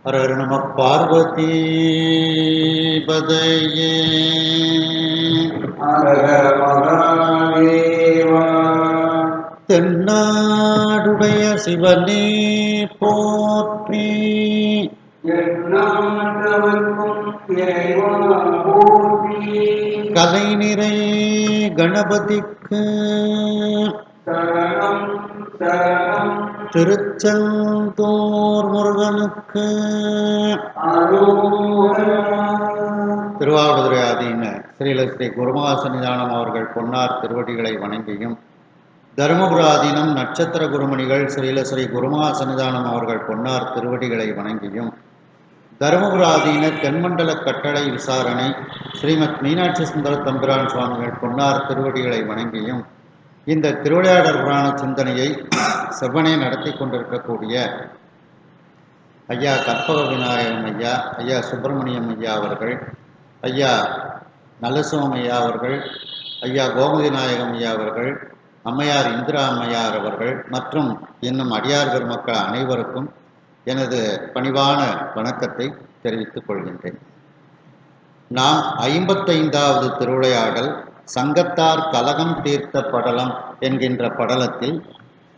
ஹர ஹர நம பார்வதி பதையே ஹர ஹர மகாதேவா. தென்னாடுடைய சிவனே போற்றி, எந்நாட்டவர்க்கும் இறைவா போற்றி. கலை நிறை கணபதிக்கு சரணம் சரணம். திருச்செந்தூர் முருகனுக்கு அரோகரா. திருவாவடுதுறை ஆதீன ஸ்ரீ குருமகா சன்னிதானம் அவர்கள் பொன்னார் திருவடிகளை வணங்கியும், தருமபுர ஆதீனம் நட்சத்திர குருமணிகள் ஸ்ரீ குருமகா சன்னிதானம் அவர்கள் பொன்னார் திருவடிகளை வணங்கியும், தருமபுர ஆதீன தென்மண்டல கட்டளை விசாரணை ஸ்ரீமத் மீனாட்சி சுந்தர தம்பிரான் சுவாமிகள் பொன்னார் திருவடிகளை வணங்கியும், இந்த திருவிளையாடல் புராண சிந்தனையை செவ்வனே நடத்தி கொண்டிருக்கக்கூடிய ஐயா கற்பக விநாயகம் ஐயா, ஐயா சுப்பிரமணியம் ஐயா அவர்கள், ஐயா நல்லசிவம் ஐயா அவர்கள், ஐயா கோமதி நாயகம் ஐயா அவர்கள், அம்மையார் இந்திரா அம்மையார் அவர்கள் மற்றும் இன்னும் அடியார் பெருமக்கள் அனைவருக்கும் எனது பணிவான வணக்கத்தை தெரிவித்துக் கொள்கின்றேன். நாம் 55வது திருவிளையாடல் சங்கத்தார் கலகம் தீர்த்த படலம் என்கின்ற படலத்தில்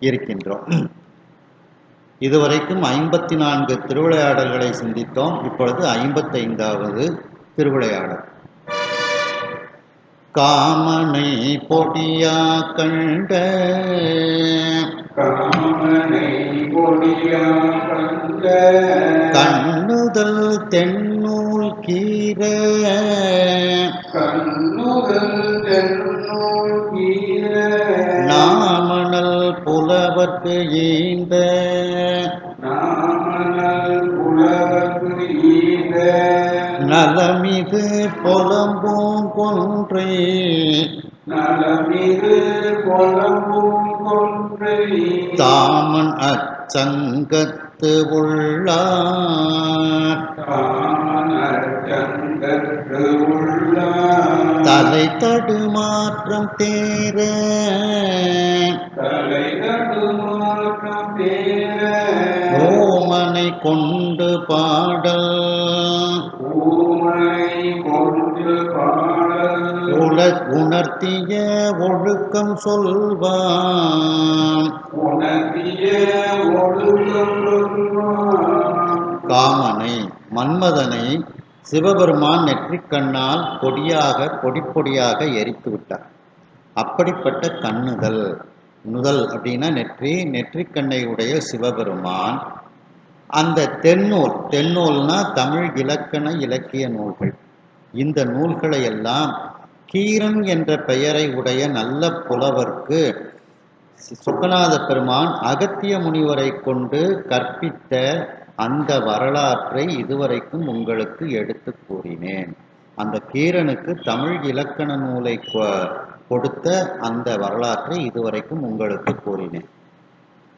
இருக்கின்றோம். இதுவரைக்கும் 54 திருவிளையாடல்களை சிந்தித்தோம். இப்பொழுது 55வது திருவிளையாடல். காமனை பொடியா கண்ட, காமனை பொடியா கண்ட, கண்ணுதல் தென்னூல் கீர, கண்ணுதல் தென்னூல் கீர, நாமணல் புலவர்க்கு ஈந்த, நாமணல் புலவர்க்கு ஈந்த, நலமிகு புலம்பூம் கொன்றை, நலமிகு புலம்பூம் கொன்றை, தாமன் அச்சங்கத்து உள்ளார், தாமன் சங்கத்து உள்ளார், தலை தடுமாற்றம் தேர, தலை தடுமாற்றம் தேர, ஓமனை கொண்டு பாடல், ஊமனை கொண்டு பாடல், உணர்த்திய ஒழுக்கம் சொல்வான், உணர்த்திய ஒழுக்கம் சொல்வான். காமனை மன்மதனை சிவபெருமான் நெற்றிக்கண்ணால் பொடி பொடியாக எரித்து விட்டார். அப்படிப்பட்ட கண்ணுதல், நுதல் அப்படின்னா நெற்றிக்கண்ணை உடைய சிவபெருமான் அந்த தென்னூல்னா தமிழ் இலக்கண இலக்கிய நூல்கள், இந்த நூல்களை எல்லாம் கீரன் என்ற பெயரை உடைய நல்ல புலவர்க்கு சொக்கநாத பெருமான் அகத்திய முனிவரை கொண்டு கற்பித்த அந்த வரலாற்றை இதுவரைக்கும் உங்களுக்கு எடுத்து கூறினேன். அந்த கீரனுக்கு தமிழ் இலக்கண நூலை கொடுத்த அந்த வரலாற்றை இதுவரைக்கும் உங்களுக்கு கூறினேன்.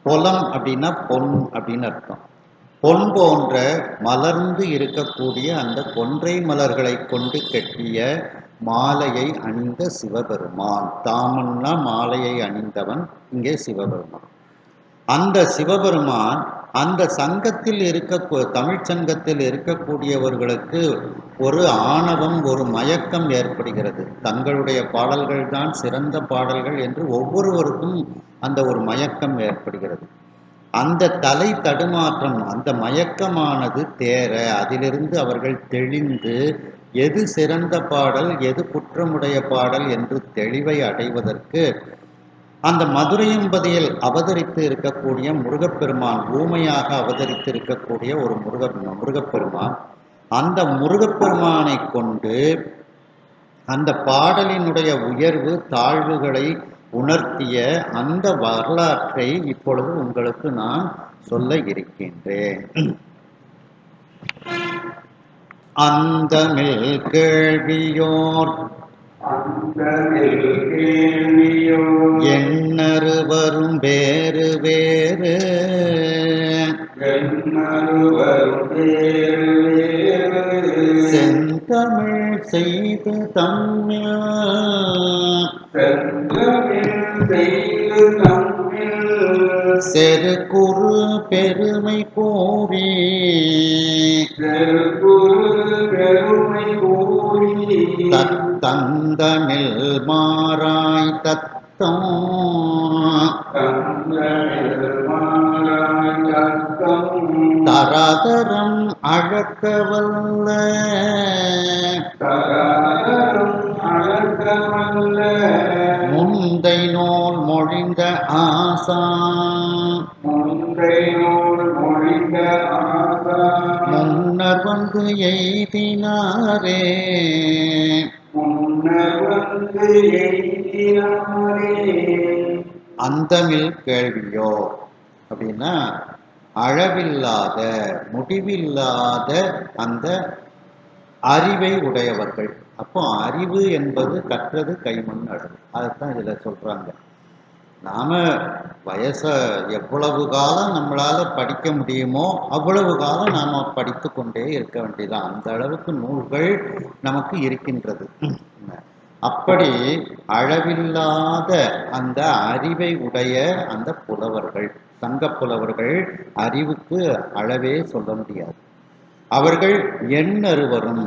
பொலம் அப்படின்னா பொன் அப்படின்னு அர்த்தம். பொன் போன்ற மலர்ந்து இருக்கக்கூடிய அந்த கொன்றை மலர்களை கொண்டு கட்டிய மாலையை அணிந்த சிவபெருமான், தாமன்னா மாலையை அணிந்தவன் இங்கே சிவபெருமான். அந்த சிவபெருமான் அந்த சங்கத்தில் தமிழ் சங்கத்தில் இருக்கக்கூடியவர்களுக்கு ஒரு ஆணவம், ஒரு மயக்கம் ஏற்படுகிறது. தங்களுடைய பாடல்கள் தான் சிறந்த பாடல்கள் என்று ஒவ்வொருவருக்கும் அந்த ஒரு மயக்கம் ஏற்படுகிறது. அந்த தலை தடுமாற்றம், அந்த மயக்கமானது தேர, அதிலிருந்து அவர்கள் தெளிந்து எது சிறந்த பாடல் எது குற்றமுடைய பாடல் என்று தெளிவை அடைவதற்கு அந்த மதுரையம்பதியில் அவதரித்து இருக்கக்கூடிய முருகப்பெருமான், ஊமையாக அவதரித்து இருக்கக்கூடிய ஒரு முருகப்பெருமான், அந்த முருகப்பெருமானை கொண்டு அந்த பாடலினுடைய உயர்வு தாழ்வுகளை உணர்த்திய அந்த வரலாற்றை இப்பொழுது உங்களுக்கு நான் சொல்ல இருக்கின்றேன். அந்தமில் கேள்வியோர் எண்ணறு வரும் வேறு வேறு, செந்தமிழ் செய்து தம்மில், செய்து, செந்தமிழ் செய்து தம்மில், செரு குறு பெருமை கூறி, பெருமை கூறி தந்தமில் மாறாய் தத்தம் தந்தமிழ்மாறாய் தத்தம் தரதரம் அழக்கவல்ல தராதரம் அளக்கவல்ல முந்தை நூல் மொழிந்த ஆசான் முன்றை நூல் மொழிந்த ஆசா முன்னர் வந்து எய்தினாரே முன்னர் வந்து எய்தினாரே. அந்தமில் கேள்வியோ அப்படின்னா அளவில்லாத முடிவில்லாத அந்த அறிவை உடையவர்கள். அப்போ அறிவு என்பது கற்றது கைமண் அளவு. அதைத்தான் இதுல சொல்றாங்க. நாம எவ்வளவு காலம் நம்மளால படிக்க முடியுமோ அவ்வளவு காலம் நாம படித்து கொண்டே இருக்க வேண்டியதான். அந்த அளவுக்கு நூல்கள் நமக்கு இருக்கின்றது. அப்படி அளவில்லாத அந்த அறிவை உடைய அந்த புலவர்கள், சங்க புலவர்கள், அறிவுக்கு அளவே சொல்ல முடியாது. அவர்கள் எண்ணறுவரும்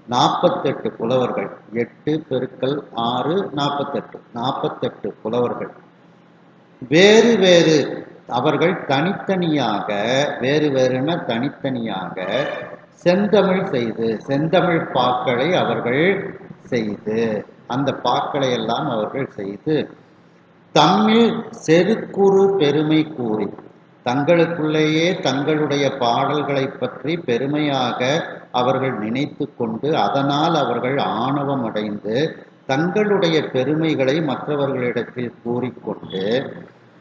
48 புலவர்கள். 8 பெருக்கல் 6 48. 48 புலவர்கள். வேறு வேறு அவர்கள் தனித்தனியாக, வேறு வேறுன தனித்தனியாக செந்தமிழ் செய்து, செந்தமிழ் பாக்களை அவர்கள் செய்து, அந்த பாக்களை எல்லாம் அவர்கள் செய்து தம்மில் செருக்குறு பெருமை கூறி, தங்களுக்குள்ளேயே தங்களுடைய பாடல்களை பற்றி பெருமையாக அவர்கள் நினைத்து கொண்டு அதனால் அவர்கள் ஆணவம் அடைந்து தங்களுடைய பெருமைகளை மற்றவர்களிடத்தில் கூறிக்கொண்டு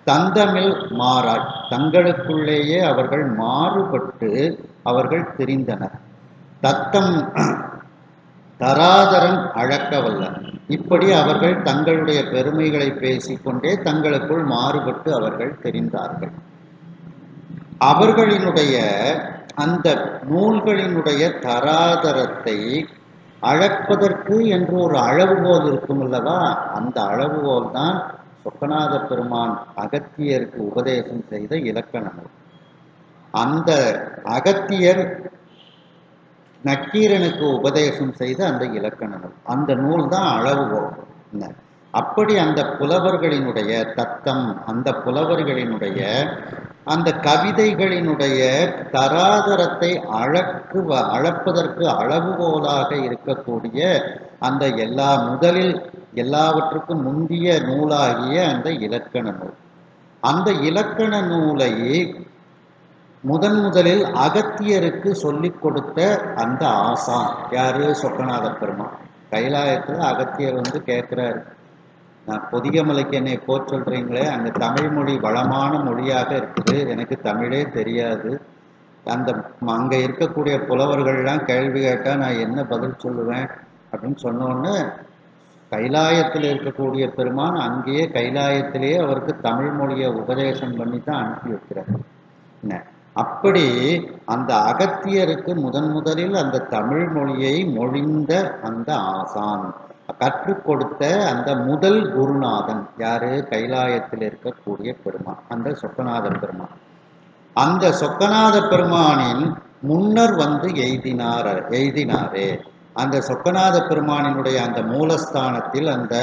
தந்தமில் மாறாய், தங்களுக்குள்ளேயே அவர்கள் மாறுபட்டு அவர்கள் திரிந்தனர். தத்தம் தராதரம் அழக்கவல்ல. இப்படி அவர்கள் தங்களுடைய பெருமைகளை பேசிக்கொண்டே தங்களுக்குள் மாறுபட்டு அவர்கள் தெரிந்தார்கள். அவர்களினுடைய அந்த நூல்களினுடைய தராதரத்தை அளப்பதற்கு என்று ஒரு அளவுகோல் இருக்கும் அல்லவா, அந்த அளவுகோல் தான் சொக்கநாத பெருமான் அகத்தியருக்கு உபதேசம் செய்த இலக்கண நூல். அந்த அகத்தியர் நக்கீரனுக்கு உபதேசம் செய்த அந்த இலக்கண நூல், அந்த நூல் தான் அளவுகோல். அப்படி அந்த புலவர்களினுடைய தத்தம், அந்த புலவர்களினுடைய அந்த கவிதைகளினுடைய தராதரத்தை அளப்பதற்கு அளவுகோலாக இருக்கக்கூடிய அந்த முதலில் எல்லாவற்றுக்கும் முந்திய நூலாகிய அந்த இலக்கண நூல், அந்த இலக்கண நூலை முதலில் அகத்தியருக்கு சொல்லிக் கொடுத்த அந்த ஆசான் யாரு? சொக்கநாத பெருமான். கைலாயத்தில் அகத்தியர் வந்து கேட்கிறாரு, நான் பொதிகமலைக்கு என்னை போய் சொல்றீங்களே, அங்க தமிழ் மொழி வளமான மொழியாக இருக்குது, எனக்கு தமிழே தெரியாது, அங்க இருக்கக்கூடிய புலவர்கள்லாம் கேள்வி கேட்டா நான் என்ன பதில் சொல்லுவேன் அப்படின்னு சொன்னோன்னு கைலாயத்தில் இருக்கக்கூடிய பெருமான் அங்கேயே கைலாயத்திலேயே அவருக்கு தமிழ் மொழியை உபதேசம் பண்ணி தான் அனுப்பி வைக்கிறார். அப்படி அந்த அகத்தியருக்கு முதலில் அந்த தமிழ் மொழியை மொழிந்த அந்த ஆசான், கற்றுக் கொடுத்த அந்த முதல் குருநாதன் யாரு? கைலாயத்தில் இருக்கக்கூடிய பெருமான், அந்த சொக்கநாத பெருமான். அந்த சொக்கநாத பெருமானின் முன்னர் வந்து எய்தினாரே, அந்த சொக்கநாத பெருமானினுடைய அந்த மூலஸ்தானத்தில் அந்த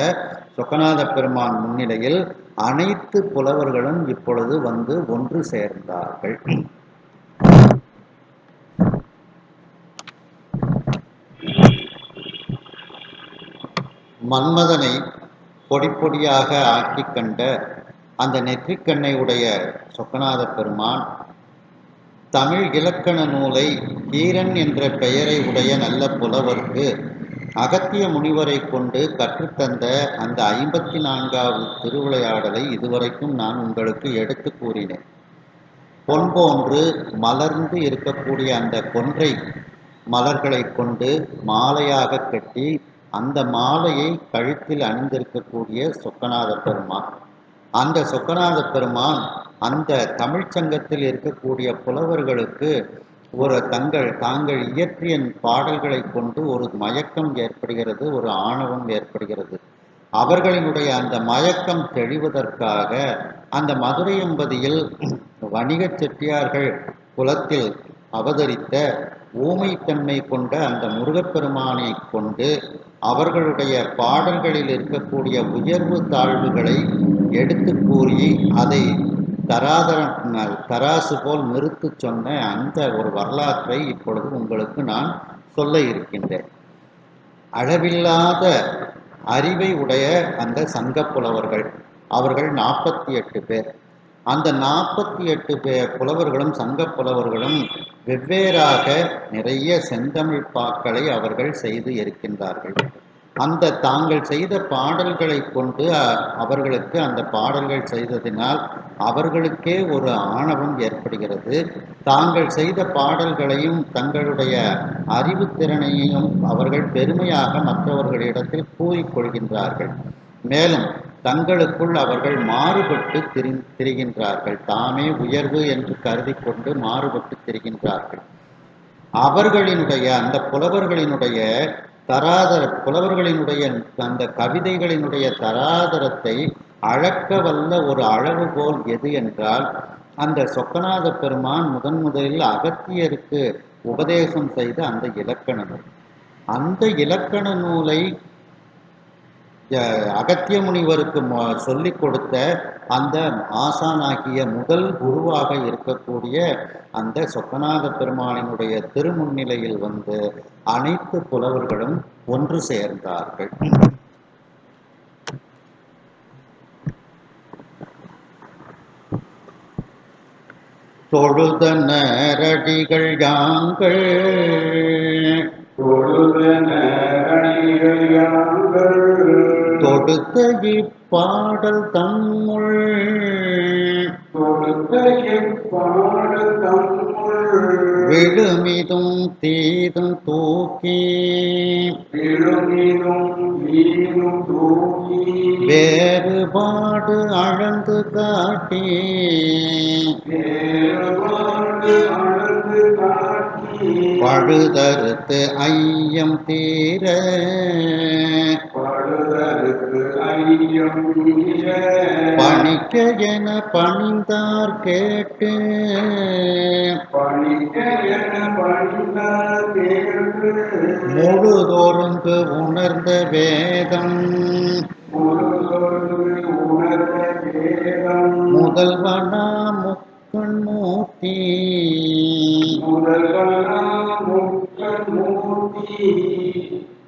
சொக்கநாத பெருமான் முன்னிலையில் அனைத்து புலவர்களும் இப்பொழுது வந்து ஒன்று சேர்ந்தார்கள். மன்மதனை பொடி பொடியாக ஆக்கி கண்ட அந்த நெற்றிக்கண்ணை உடைய சொக்கநாத பெருமான் தமிழ் இலக்கண நூலை கீரன் என்ற பெயரை உடைய நல்ல புலவருக்கு அகத்திய முனிவரை கொண்டு கற்றுத்தந்த அந்த 54வது திருவிளையாடலை இதுவரைக்கும் நான் உங்களுக்கு எடுத்து கூறினேன். பொன் போன்று மலர்ந்து இருக்கக்கூடிய அந்த கொன்றை மலர்களை கொண்டு மாலையாக கட்டி அந்த மாலையை கழுத்தில் அணிந்திருக்கக்கூடிய சொக்கநாத பெருமான், அந்த சொக்கநாத பெருமான் அந்த தமிழ்ச்சங்கத்தில் இருக்கக்கூடிய புலவர்களுக்கு ஒரு தாங்கள் இயற்றிய பாடல்களை கொண்டு ஒரு மயக்கம் ஏற்படுகிறது, ஒரு ஆணவம் ஏற்படுகிறது. அவர்களினுடைய அந்த மயக்கம் தெளிவதற்காக அந்த மதுரை எம்பதியில் வணிக செட்டியார்கள் குலத்தில் அவதரித்த ஊமைத்தன்மை கொண்ட அந்த முருகப்பெருமானை கொண்டு அவர்களுடைய பாடல்களில் இருக்கக்கூடிய உயர்வு தாழ்வுகளை எடுத்து கூறி அதை தராசு போல் நிறுத்து சொன்ன அந்த ஒரு வரலாற்றை இப்பொழுது உங்களுக்கு நான் சொல்ல இருக்கின்றேன். அளவில்லாத அறிவை உடைய அந்த சங்க புலவர்கள், அவர்கள் 48 பேர். அந்த 48 புலவர்களும் சங்க புலவர்களும் வெவ்வேறாக நிறைய செந்தமிழ் பாக்களை அவர்கள் செய்து இருக்கின்றார்கள். அந்த தாங்கள் செய்த பாடல்களை கொண்டு அவர்களுக்கு அந்த பாடல்கள் செய்ததினால் அவர்களுக்கே ஒரு ஆணவம் ஏற்படுகிறது. தாங்கள் செய்த பாடல்களையும் தங்களுடைய அறிவுத்திறனையும் அவர்கள் பெருமையாக மற்றவர்களிடத்தில் கூறிக்கொள்கின்றார்கள். மேலும் தங்களுக்குள் அவர்கள் மாறுபட்டு திரிகின்றார்கள். தாமே உயர்வு என்று கருதி கொண்டு மாறுபட்டு திரிகின்றார்கள். அவர்களினுடைய அந்த புலவர்களினுடைய அந்த கவிதைகளினுடைய தராதரத்தை அளக்க வல்ல ஒரு அளவுகோல் எது என்றால், அந்த சொக்கநாத பெருமான் முதலில் அகத்தியருக்கு உபதேசம் செய்த அந்த இலக்கண நூல். அந்த இலக்கண நூலை அகத்திய முனிவருக்கு சொல்லிக் கொடுத்த அந்த ஆசானாகிய முதல் குருவாக இருக்கக்கூடிய அந்த சொக்கநாத பெருமானினுடைய திருமுன்னிலையில் வந்து அனைத்து புலவர்களும் ஒன்று சேர்ந்தார்கள். தொழுத நேரடிகள் யாங்கள் தொடுத்த இப்பாடல் தம்முள் விழுமிதும் தீதும் தூக்கி வேறுபாடு அளந்து காட்டி பழுதறுத்து ஐயம் தீர பணிக்க என பணிந்தார் கேட்டு முழுதொருங்கு உணர்ந்த வேதம் முதல்வனா முக்கண்மூர்த்தி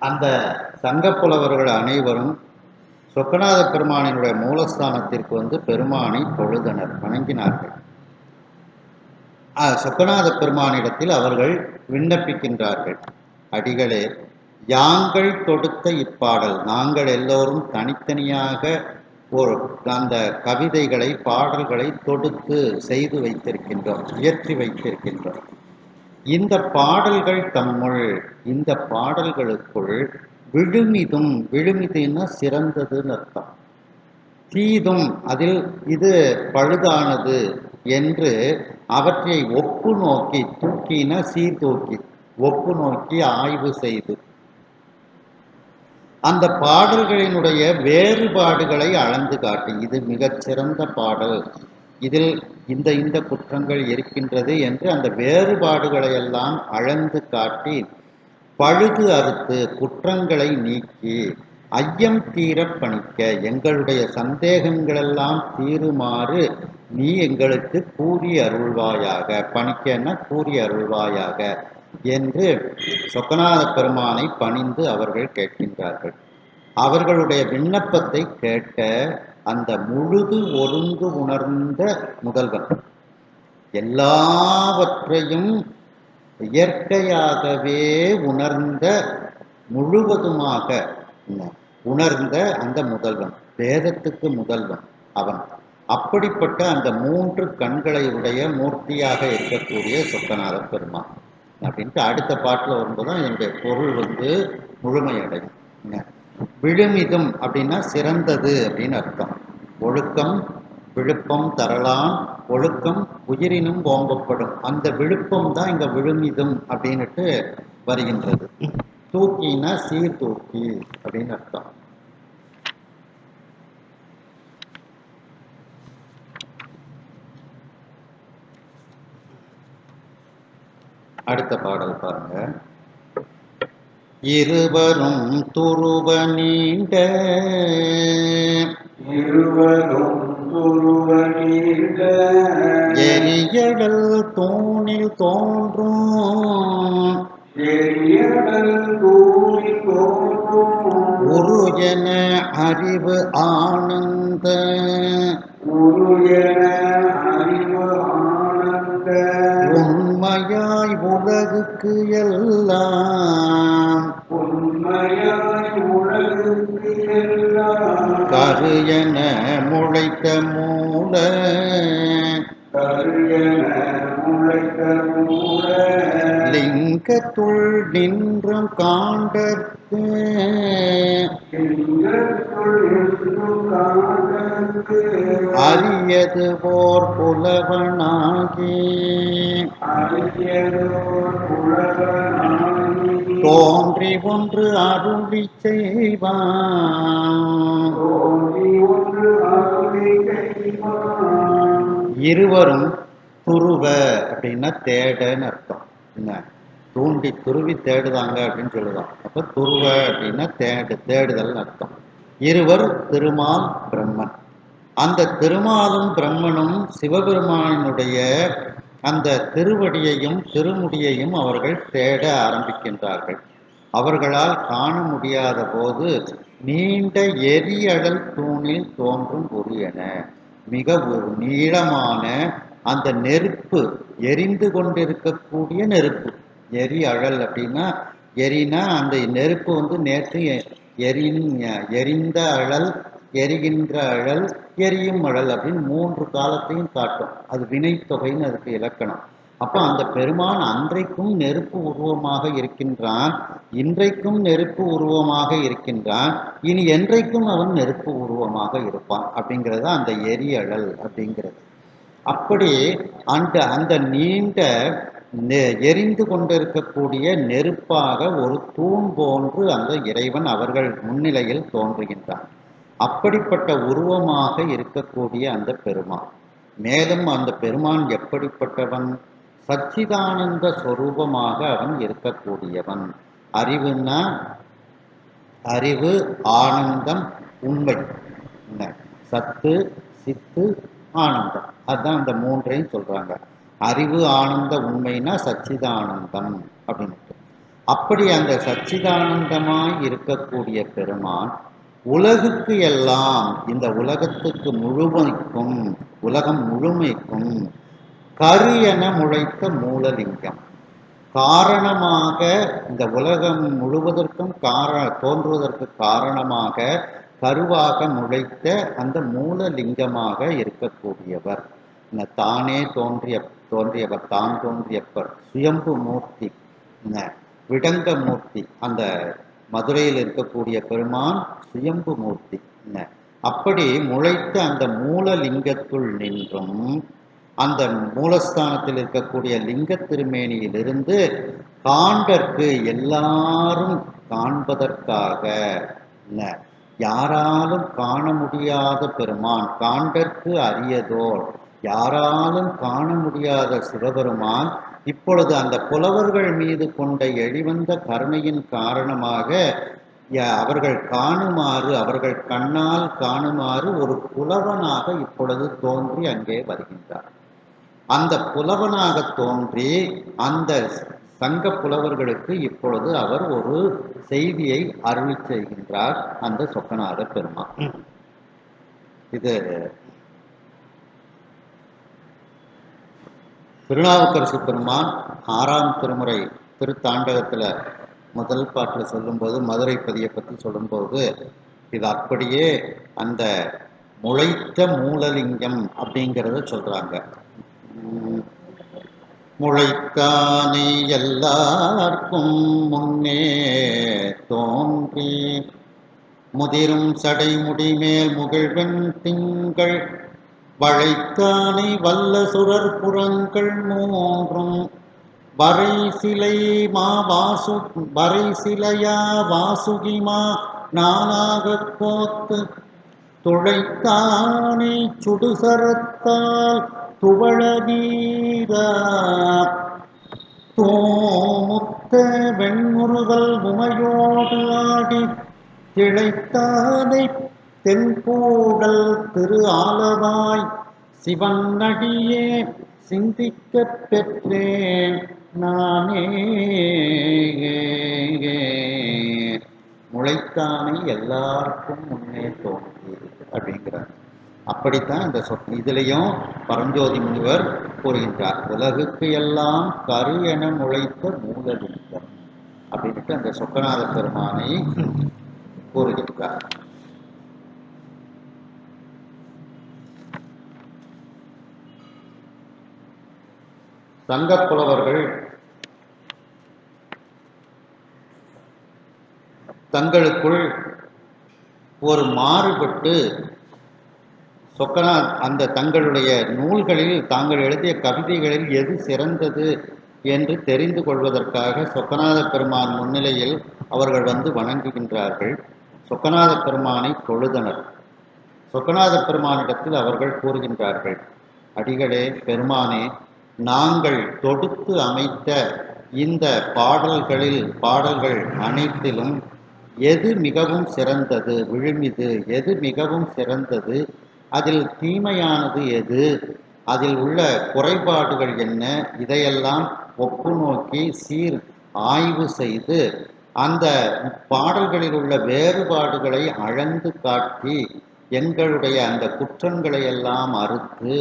அந்த சங்கப்புலவர்கள் அனைவரும் சொக்கநாத பெருமானினுடைய மூலஸ்தானத்திற்கு வந்து பெருமானை தொழுதனர், வணங்கினார்கள். சொக்கநாத பெருமானிடத்தில் அவர்கள் விண்ணப்பிக்கின்றார்கள். அடிகளே, யாங்கள் தொடுத்த இப்பாடல், நாங்கள் எல்லோரும் தனித்தனியாக ஒரு அந்த கவிதைகளை பாடல்களை தொடுத்து செய்து வைத்திருக்கின்றோம், இயற்றி வைத்திருக்கின்றோம். இந்த பாடல்கள் தம்முள், இந்த பாடல்களுக்குள் விழுமிதும், விழுமிதுன்னா சிறந்ததுன்னு அர்த்தம், தீதும் அதில் இது பழுதானது என்று அவற்றை ஒப்பு நோக்கி, தூக்கின சீர்தூக்கி, ஒப்பு நோக்கி ஆய்வு செய்து அந்த பாடல்களினுடைய வேறுபாடுகளை அளந்து காட்டி, இது மிகச்சிறந்த பாடல், இதில் இந்த குற்றங்கள் இருக்கின்றது என்று அந்த வேறுபாடுகளை எல்லாம் அளந்து காட்டி பழுது அறுத்து குற்றங்களை நீக்கி ஐயம் தீர பணிக்க, எங்களுடைய சந்தேகங்களெல்லாம் தீருமாறு நீ எங்களுக்கு கூறி அருள்வாயாக, பணிக்கன்னா கூறி அருள்வாயாக என்று சொக்கநாத பெருமானை பணிந்து அவர்கள் கேட்கின்றார்கள். அவர்களுடைய விண்ணப்பத்தை கேட்ட அந்த முழுது ஒருங்கு உணர்ந்த முதல்வன், எல்லாவற்றையும் இயற்கையாகவே உணர்ந்த, முழுவதுமாக உணர்ந்த அந்த முதல்வன், வேதத்துக்கு முதல்வன் அவன். அப்படிப்பட்ட அந்த 3 கண்களை உடைய மூர்த்தியாக இருக்கக்கூடிய சொக்கநாத பெருமான் அப்படின்ட்டு அடுத்த பாட்டில் வரும்போதுதான் என்னுடைய பொருள் வந்து முழுமையடையும். விழுமிதும் அப்படின்னா சிறந்தது அப்படின்னு அர்த்தம். ஒழுக்கம் விழுப்பம் தரலாம், ஒழுக்கம் உயிரினும் ஓம்பப்படும், அந்த விழுப்பம் தான் இங்க விழுமிதும் அப்படின்னுட்டு வருகின்றது. தூக்கினா சீர்தூக்கி அப்படின்னு அர்த்தம். அடுத்த பாடல் பாருங்க. இருவரும் துருவ நீண்ட இருவரும் துருவ நீண்ட எரியடல் தூணில் தோன்றும் எரியடல் தூணி தோன்றும் உரு என அறிவு ஆனந்த குரு என அறிவு ஆனந்த உண்மையாய் உலகுக்கு எல்லாம் உண்மையாய் உலகுக்கு எல்லாம் கரு என முளைத்த மூல கருயன முளைத்த மூல லிங்கத்துள் நின்றும் காண்டற்கு லிங்கத்துள் என்றும் காண்பதற்கு அரியது ஓர் புலவனாகி அரியதோர் புலவனாகி தோன்றி ஒன்று அருளி செய்வான். தோன்றி ஒன்று அருளை செய்வான். இருவரும் துருவ அப்படின்னா தேடன்னு அர்த்தம். என்ன தூண்டி துருவி தேடுதாங்க அப்படின்னு சொல்லுதான். அப்ப துருவ அப்படின்னா தேடுதல் அர்த்தம். இருவர் திருமால் பிரம்மன். அந்த திருமாலும் பிரம்மனும் சிவபெருமானுடைய அந்த திருவடியையும் திருமுடியையும் அவர்கள் தேட ஆரம்பிக்கின்றார்கள். அவர்களால் காண முடியாத போது நீண்ட எரியடல் தூணில் தோன்றும் ஒரு என மிக ஒரு நீளமான அந்த நெருப்பு, எரிந்து கொண்டிருக்கக்கூடிய நெருப்பு. எரி அழல் அப்படின்னா எரினா அந்த நெருப்பு வந்து நேற்று எரிந்த அழல், எரிகின்ற அழல், எரியும் அழல் அப்படின்னு 3 காலத்தையும் காட்டும். அது வினைத்தொகைன்னு அதுக்கு இலக்கணம். அப்போ அந்த பெருமான் அன்றைக்கும் நெருப்பு உருவமாக இருக்கின்றான், இன்றைக்கும் நெருப்பு உருவமாக இருக்கின்றான், இனி என்றைக்கும் அவன் நெருப்பு உருவமாக இருப்பான் அப்படிங்கிறது அந்த எரியழல் அப்படிங்கிறது. அப்படி அந்த நீண்ட எரிந்து கொண்டிருக்கக்கூடிய நெருப்பாக ஒரு தூண் போன்று அந்த இறைவன் அவர்கள் முன்னிலையில் தோன்றுகின்றான். அப்படிப்பட்ட உருவமாக இருக்கக்கூடிய அந்த பெருமான். மேலும் அந்த பெருமான் எப்படிப்பட்டவன்? சச்சிதானந்த சொரூபமாக அவன் இருக்கக்கூடியவன். அறிவுன்னா அறிவு, ஆனந்தம், உண்மை. சத்து, சித்து, ஆனந்தம். அதுதான் அந்த 3ஐயும் சொல்றாங்க. அறிவு, ஆனந்த, உண்மைனா சச்சிதானந்தம் அப்படின்னு. அப்படி அந்த சச்சிதானந்தமாய் இருக்கக்கூடிய பெருமான் உலகுக்கு எல்லாம், இந்த உலகத்துக்கு முழுமைக்கும், உலகம் முழுமைக்கும் கரு என முளைத்த மூலலிங்கம். காரணமாக இந்த உலகம் முழுவதற்கும் தோன்றுவதற்கு காரணமாக கருவாக முளைத்த அந்த மூலலிங்கமாக இருக்கக்கூடியவர். தானே தோன்றியவர், தான் தோன்றியவர், சுயம்பு மூர்த்தி, விடங்க மூர்த்தி. அந்த மதுரையில் இருக்கக்கூடிய பெருமான் சுயம்பு மூர்த்தி. அப்படி முளைத்த அந்த மூலலிங்கத்துள் நின்றும், அந்த மூலஸ்தானத்தில் இருக்கக்கூடிய லிங்க திருமேனியிலிருந்து காண்டற்கு, எல்லாரும் காண்பதற்காக, யாராலும் காண முடியாத பெருமான், காண்டற்கு அரியதோர், யாராலும் காண முடியாத சிவபெருமான் இப்பொழுது அந்த புலவர்கள் மீது கொண்ட எழிவந்த கருணையின் காரணமாக அவர்கள் காணுமாறு, அவர்கள் கண்ணால் காணுமாறு ஒரு புலவனாக இப்பொழுது தோன்றி அங்கே வருகின்றார். அந்த புலவனாக தோன்றி அந்த சங்க புலவர்களுக்கு இப்பொழுது அவர் ஒரு செய்தியை அருளி செய்கின்றார், அந்த சொக்கநாத பெருமான். இது திருநாவுக்கரசு பெருமான் 6ஆம் திருமுறை திருத்தாண்டகத்துல முதல் பாட்டில் சொல்லும்போது, மதுரை பதியை பற்றி சொல்லும்போது, இது அப்படியே அந்த முளைத்த மூலலிங்கம் அப்படிங்கிறத சொல்றாங்க. முளைத்தானே எல்லாருக்கும் முன்னே தோன்றி முதிரும் சடைமுடி மேல் முகிழ்வெண் திங்கள் வளைத்தானை வல்ல சுரர் புறங்கள் 3ம் வரை சிலையா வாசுகிமா நானாக கோத்து துளைத்தானை சுடுசரத்தால் துவள நீரா தோமுத்த வெண்முறுவல் உமையோடு ஆடி திளைத்தானை தென்பூடல் திரு ஆலவாய் சிவனடியே சிந்திக்கப் பெற்றேன் நானே. முளைத்தானை எல்லாருக்கும் முன்னே தோன்றி அப்படிங்கிறார். அப்படித்தான் இந்த இதிலையும் பரஞ்சோதி முனிவர் கூறுகின்றார், உலகுக்கு எல்லாம் கரு என முளைத்த மூலலிங்கம் அப்படின்ட்டு அந்த சொக்கநாத பெருமானை கூறுகின்றார். சங்கப்புலவர்கள் தங்களுக்குள் ஒரு மாறுபட்டு சொக்கநாத் அந்த தங்களுடைய நூல்களில் தாங்கள் எழுதிய கவிதைகளில் எது சிறந்தது என்று தெரிந்து கொள்வதற்காக சொக்கநாத பெருமான் முன்னிலையில் அவர்கள் வந்து வணங்குகின்றார்கள். சொக்கநாத பெருமானை தொழுதனர். சொக்கநாத பெருமானிடத்தில் அவர்கள் கூறுகின்றார்கள், அடிகளே பெருமானே, நாங்கள் தொடுத்து அமைத்த இந்த பாடல்கள் அனைத்திலும் எது மிகவும் சிறந்தது, விழுமிது எது மிகவும் சிறந்தது, அதில் தீமையானது எது, அதில் உள்ள குறைபாடுகள் என்ன, இதையெல்லாம் ஒப்பு நோக்கி சீர் ஆய்வு செய்து அந்த பாடல்களில் உள்ள வேறுபாடுகளை அளந்து காட்டி எங்களுடைய அந்த குற்றங்களை எல்லாம் அறுத்து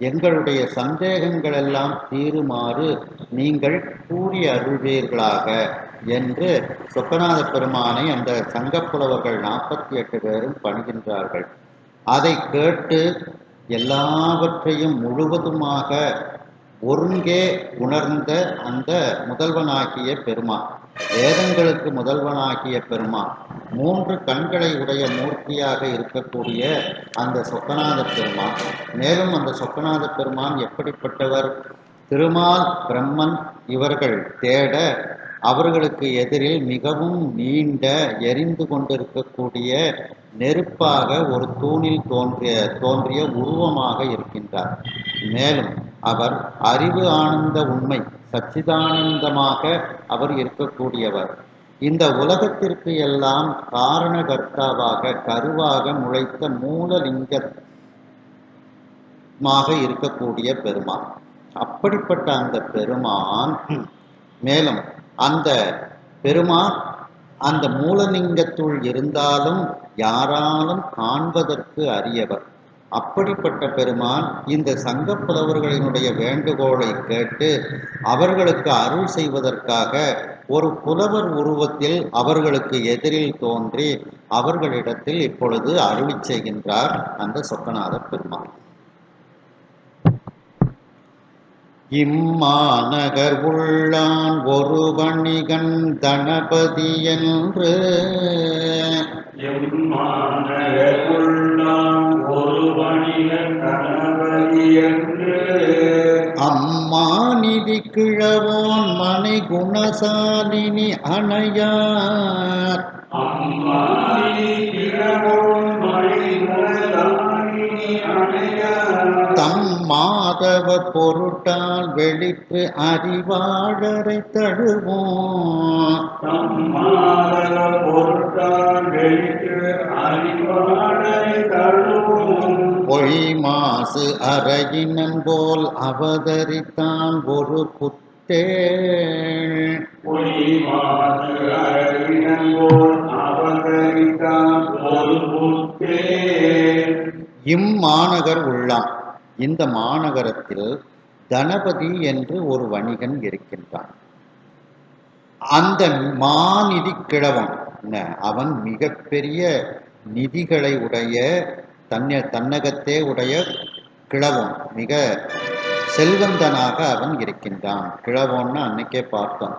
எங்களுடைய சந்தேகங்கள் எல்லாம் தீருமாறு நீங்கள் கூறி அருள்வீர்களாக என்று சொக்கநாத பெருமானை அந்த சங்கப்புலவர்கள் 48 பேரும் பணிகின்றார்கள். அதை கேட்டு எல்லாவற்றையும் முழுவதுமாக ஒருங்கே உணர்ந்த அந்த முதல்வனாகிய பெருமான், வேதங்களுக்கு முதல்வனாகிய பெருமான், 3 கண்களை உடைய மூர்த்தியாக இருக்கக்கூடிய அந்த சொக்கநாத பெருமான், மேலும் அந்த சொக்கநாத பெருமான் எப்படிப்பட்டவர், திருமால் பிரம்மன் இவர்கள் தேட அவர்களுக்கு எதிரில் மிகவும் நீண்ட எரிந்து கொண்டிருக்கக்கூடிய நெருப்பாக ஒரு தூணில் தோன்றிய உருவமாக இருக்கின்றார். மேலும் அவர் அறிவு ஆனந்த உண்மை சச்சிதானந்தமாக அவர் இருக்கக்கூடியவர். இந்த உலகத்திற்கு எல்லாம் காரணகர்த்தாவாக கருவாக முளைத்த மூலலிங்கமாக இருக்கக்கூடிய பெருமான். அப்படிப்பட்ட அந்த பெருமான், மேலும் அந்த பெருமான் அந்த மூலலிங்கத்துள் இருந்தாலும் யாராலும் காண்பதற்கு அரியவர். அப்படிப்பட்ட பெருமான் இந்த சங்கப்புலவர்களினுடைய வேண்டுகோளை கேட்டு அவர்களுக்கு அருள் செய்வதற்காக ஒரு புலவர் உருவத்தில் அவர்களுக்கு எதிரில் தோன்றி அவர்களிடத்தில் இப்பொழுது அருளி செய்கின்றார் அந்த சொக்கநாத பெருமான். இம்மாநகர் உள்ளான் ஒரு வணிகன் தனபதி என்று அம்மா நிதி கிழவோன் மனை குணசாலினி அணையார் தம் மாதவ பொருட்டால் வெளித்து அறிவாழரை தழுவோம் பொய் மாசு அறையினன் போல் அவதரித்தான் ஒரு புத்தேள் இம்மாநகர் உள்ளான். இந்த மாநகரத்தில் தனபதி என்று ஒரு வணிகன் இருக்கின்றான். அந்த மாநிதி கிழவன் அவன் மிகப்பெரிய நிதிகளை உடைய தன்னகத்தே உடைய கிழவன், மிக செல்வந்தனாக அவன் இருக்கின்றான். கிழவன்னா அன்னைக்கே பார்த்தோம்,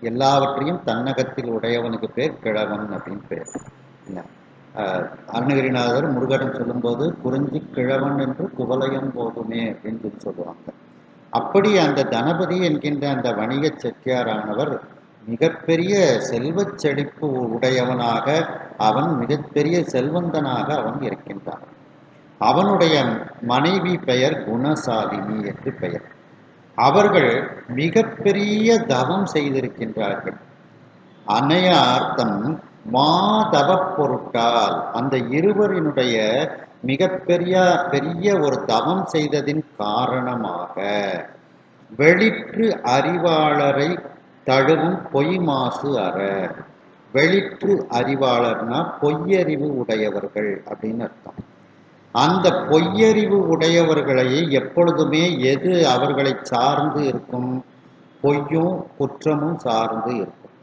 எல்லாவற்றையும் தன்னகத்தில் உடையவனுக்கு பேர் கிழவன் அப்படின்னு பேர். அருணகிரிநாதர் முருகன் சொல்லும்போது குறிஞ்சி கிழவன் என்று குவலயம் போதுமே அப்படின்னு சொல்லுவாங்க. அப்படி அந்த தனபதி என்கின்ற அந்த வணிக செட்டியாரானவர் மிகப்பெரிய செல்வச் செழிப்பு உடையவனாக, அவன் மிகப்பெரிய செல்வந்தனாக அவன் இருக்கின்றான். அவனுடைய மனைவி பெயர் குணசாலினி என்று பெயர். அவர்கள் மிகப்பெரிய தவம் செய்திருக்கின்றார்கள். அனையார்த்தம் மாதவப் பொருட்டால் அந்த இருவரினுடைய பெரிய ஒரு தவம் செய்ததின் காரணமாக வெளிற்று அறிவாளரை தழுவும் பொய் மாசு அற. வெளிற்று அறிவாளர்னா பொய்யறிவு உடையவர்கள் அப்படின்னு அர்த்தம். அந்த பொய்யறிவு உடையவர்களை எப்பொழுதுமே எது அவர்களை சார்ந்து இருக்கும்? பொய்யும் குற்றமும் சார்ந்து இருக்கும்.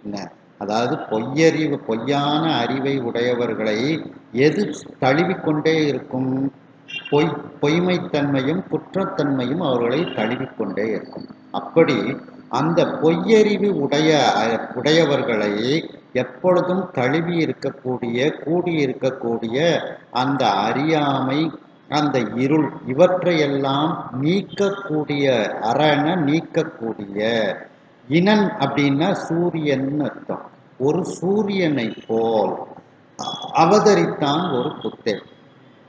என்ன? அதாவது பொய்யான அறிவை உடையவர்களை எது தழுவிக்கொண்டே இருக்கும்? பொய்மைத்தன்மையும் குற்றத்தன்மையும் அவர்களை தழுவிக்கொண்டே இருக்கும். அப்படி அந்த பொய்யறிவு உடையவர்களை எப்பொழுதும் தழுவி கூடியிருக்கக்கூடிய அந்த அறியாமை, அந்த இருள், இவற்றையெல்லாம் நீக்கக்கூடிய அரண நீக்கக்கூடிய இனன் அப்படின்னா சூரியன் அர்த்தம். ஒரு சூரியனை போல் அவதரித்தான் ஒரு புத்தேள்.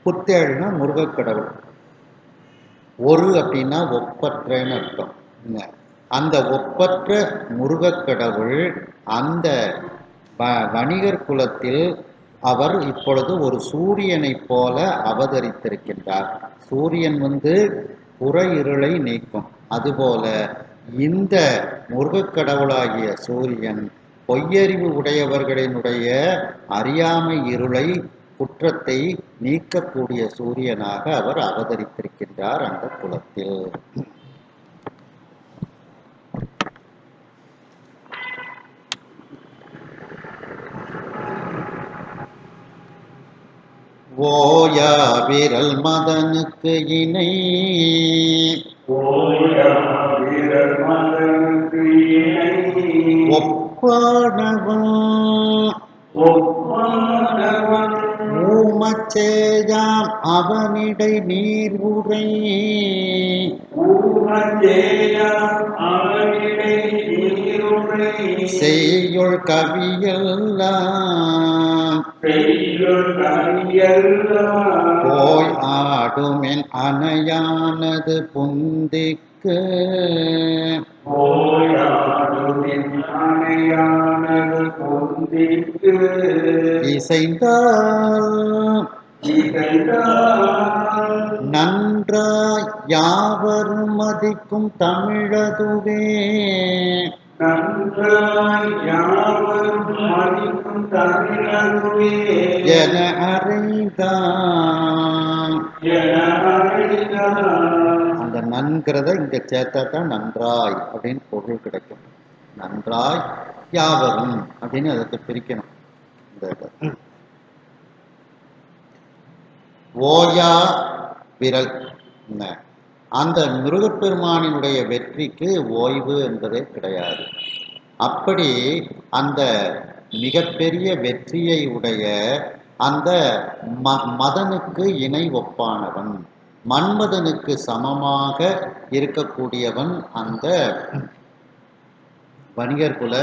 புத்தேள்னா முருகக்கடவுள். ஒரு அப்படின்னா ஒப்பற்றன்னு அர்த்தம். அந்த ஒப்பற்ற முருகக்கடவுள் அந்த வணிகர் குலத்தில் அவர் இப்பொழுது ஒரு சூரியனை போல அவதரித்திருக்கின்றார். சூரியன் புற இருளை நீக்கும். அதுபோல இந்த முருகக்கடவுளாகிய சூரியன் பொய்யறிவு உடையவர்களினுடைய அறியாமை இருளை குற்றத்தை நீக்கக்கூடிய சூரியனாக அவர் அவதரித்திருக்கின்றார் அந்த குலத்தில். ஓயா விரல் மதனுக்கு இணை ஒப்பானவன் ஊமச்சேயாம் அவனிடை நீர் உரை செய்யுள் கவியெல்லாம் போய் ஆடுமென் அணையானது புந்திக்கு இசைந்தால் நன்றாய் யாவரும் மதிக்கும் தமிழதுவே என அறிந்தான். அந்த நன்கிறத இங்க சேர்த்தா தான் நன்றாய் அப்படின்னு பொருள் கிடைக்கும். நன்றாய் யாவரும் அப்படின்னு அதற்கு பிரிக்கணும். ஓயா விரல். அந்த முருகப்பெருமானினுடைய வெற்றிக்கு ஓய்வு என்பதே கிடையாது. அப்படி அந்த மிகப்பெரிய வெற்றியை உடைய அந்த மதனுக்கு இணை ஒப்பானவன், மன்மதனுக்கு சமமாக இருக்கக்கூடியவன் அந்த வணிகர் குல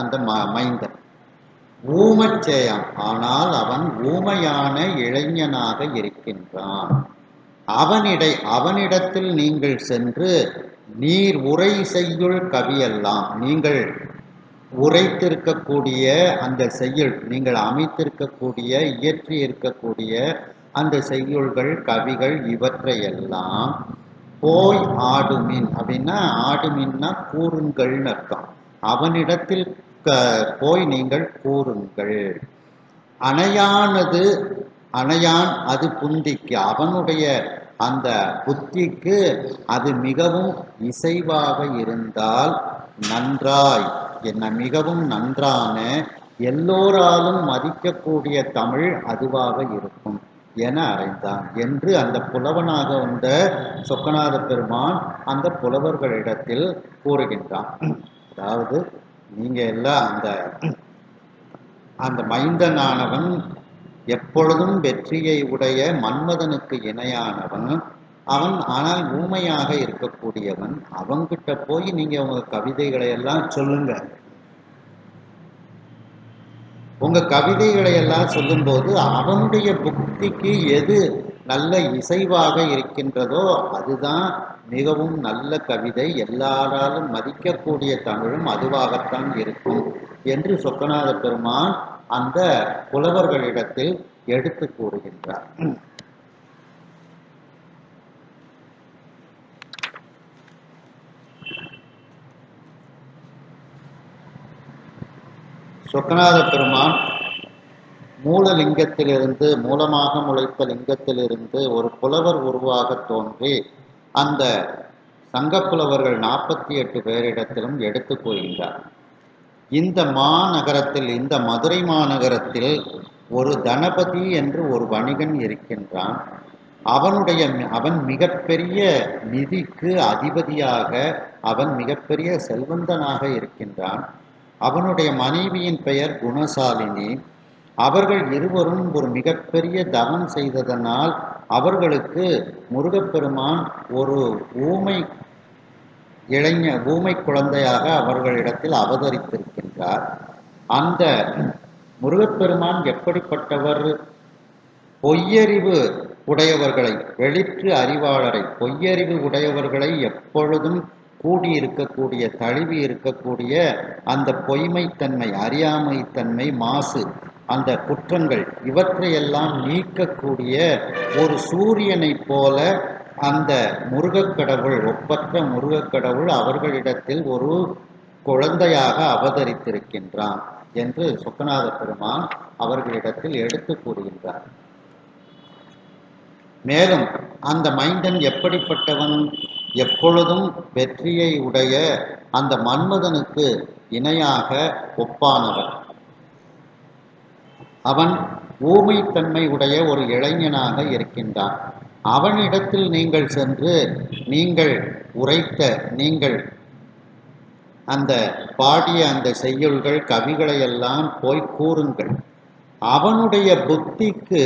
அந்த மைந்தன். ஊமச்சேயான், ஆனால் அவன் ஊமையான இளைஞனாக இருக்கின்றான். அவனிடத்தில் நீங்கள் சென்று நீர் உரை செய்யுள் கவியெல்லாம், நீங்கள் உரைத்திருக்கக்கூடிய அந்த செய்யுள், நீங்கள் அமைத்திருக்கக்கூடிய இயற்றி இருக்கக்கூடிய அந்த செய்யுள்கள் கவிகள் இவற்றையெல்லாம் போய் ஆடுமின் அப்படின்னா, ஆடுமின்னா கூறுங்கள்னு அர்த்தம். அவனிடத்தில் போய் நீங்கள் கூறுங்கள். அணையான் அது புந்திக்கு, அவனுடைய அந்த புத்திக்கு அது மிகவும் இசைவாக இருந்தால் நன்றாய், என்ன மிகவும் நன்றான எல்லோராலும் மதிக்கக்கூடிய தமிழ் அதுவாக இருக்கும் என அறிந்தான் என்று அந்த புலவனாக வந்த சொக்கநாத பெருமான் அந்த புலவர்களிடத்தில் கூறுகின்றான். அதாவது நீங்க எல்லாம் அந்த மைந்தனானவன் எப்பொழுதும் வெற்றியை உடைய மன்மதனுக்கு இணையானவன் அவன், ஆனால் ஊமையாக இருக்கக்கூடியவன். அவங்கிட்ட போய் நீங்க உங்க கவிதைகளை எல்லாம் சொல்லுங்க. உங்க கவிதைகளை எல்லாம் சொல்லும்போது அவனுடைய புத்திக்கு எது நல்ல இசைவாக இருக்கின்றதோ அதுதான் மிகவும் நல்ல கவிதை, எல்லாராலும் மதிக்கக்கூடிய தமிழும் அதுவாகத்தான் இருக்கும் என்று சொக்கநாத பெருமான் அந்த புலவர்களிடத்தில் எடுத்து கூறுகின்றார். சொக்கநாத பெருமான் மூலலிங்கத்திலிருந்து, மூலமாக முளைத்த லிங்கத்திலிருந்து ஒரு புலவர் உருவாக தோன்றி அந்த சங்கப்புலவர்கள் 48 பேரிடத்திலும் எடுத்து கூறுகின்றார். இந்த மாநகரத்தில், இந்த மதுரை மாநகரத்தில் ஒரு தனபதி என்று ஒரு வணிகன் இருக்கின்றான். அவன் மிகப்பெரிய நிதிக்கு அதிபதியாக, அவன் மிகப்பெரிய செல்வந்தனாக இருக்கின்றான். அவனுடைய மனைவியின் பெயர் குணசாலினி. அவர்கள் இருவரும் ஒரு மிகப்பெரிய தவம் செய்ததனால் அவர்களுக்கு முருகப்பெருமான் ஒரு ஊமை குழந்தையாக அவர்களிடத்தில் அவதரித்திருக்கின்றார். அந்த முருகப்பெருமான் எப்படிப்பட்டவர்? பொய்யறிவு உடையவர்களை, வெளிற்று அறிவாளரை, பொய்யறிவு உடையவர்களை எப்பொழுதும் கூடியிருக்கக்கூடிய, தழுவி இருக்கக்கூடிய அந்த பொய்மைத்தன்மை, அறியாமைத்தன்மை, மாசு, அந்த குற்றங்கள் இவற்றையெல்லாம் நீக்கக்கூடிய ஒரு சூரியனைப் போல அந்த முருகக்கடவுள், ஒப்பற்ற முருகக்கடவுள் அவர்களிடத்தில் ஒரு குழந்தையாக அவதரித்திருக்கின்றான் என்று சொக்கநாத பெருமான் அவர்களிடத்தில் எடுத்து கூறுகின்றார். மேலும் அந்த மைந்தன் எப்படிப்பட்டவன்? எப்பொழுதும் வெற்றியை உடைய அந்த மன்மதனுக்கு இணையாக ஒப்பானவன். அவன் ஊமைத்தன்மை உடைய ஒரு இளைஞனாக இருக்கின்றான். அவனிடத்தில் நீங்கள் சென்று நீங்கள் உரைத்த, நீங்கள் அந்த பாடிய அந்த செய்யுள்கள், கவிகளை எல்லாம் போய் கூறுங்கள். அவனுடைய புத்திக்கு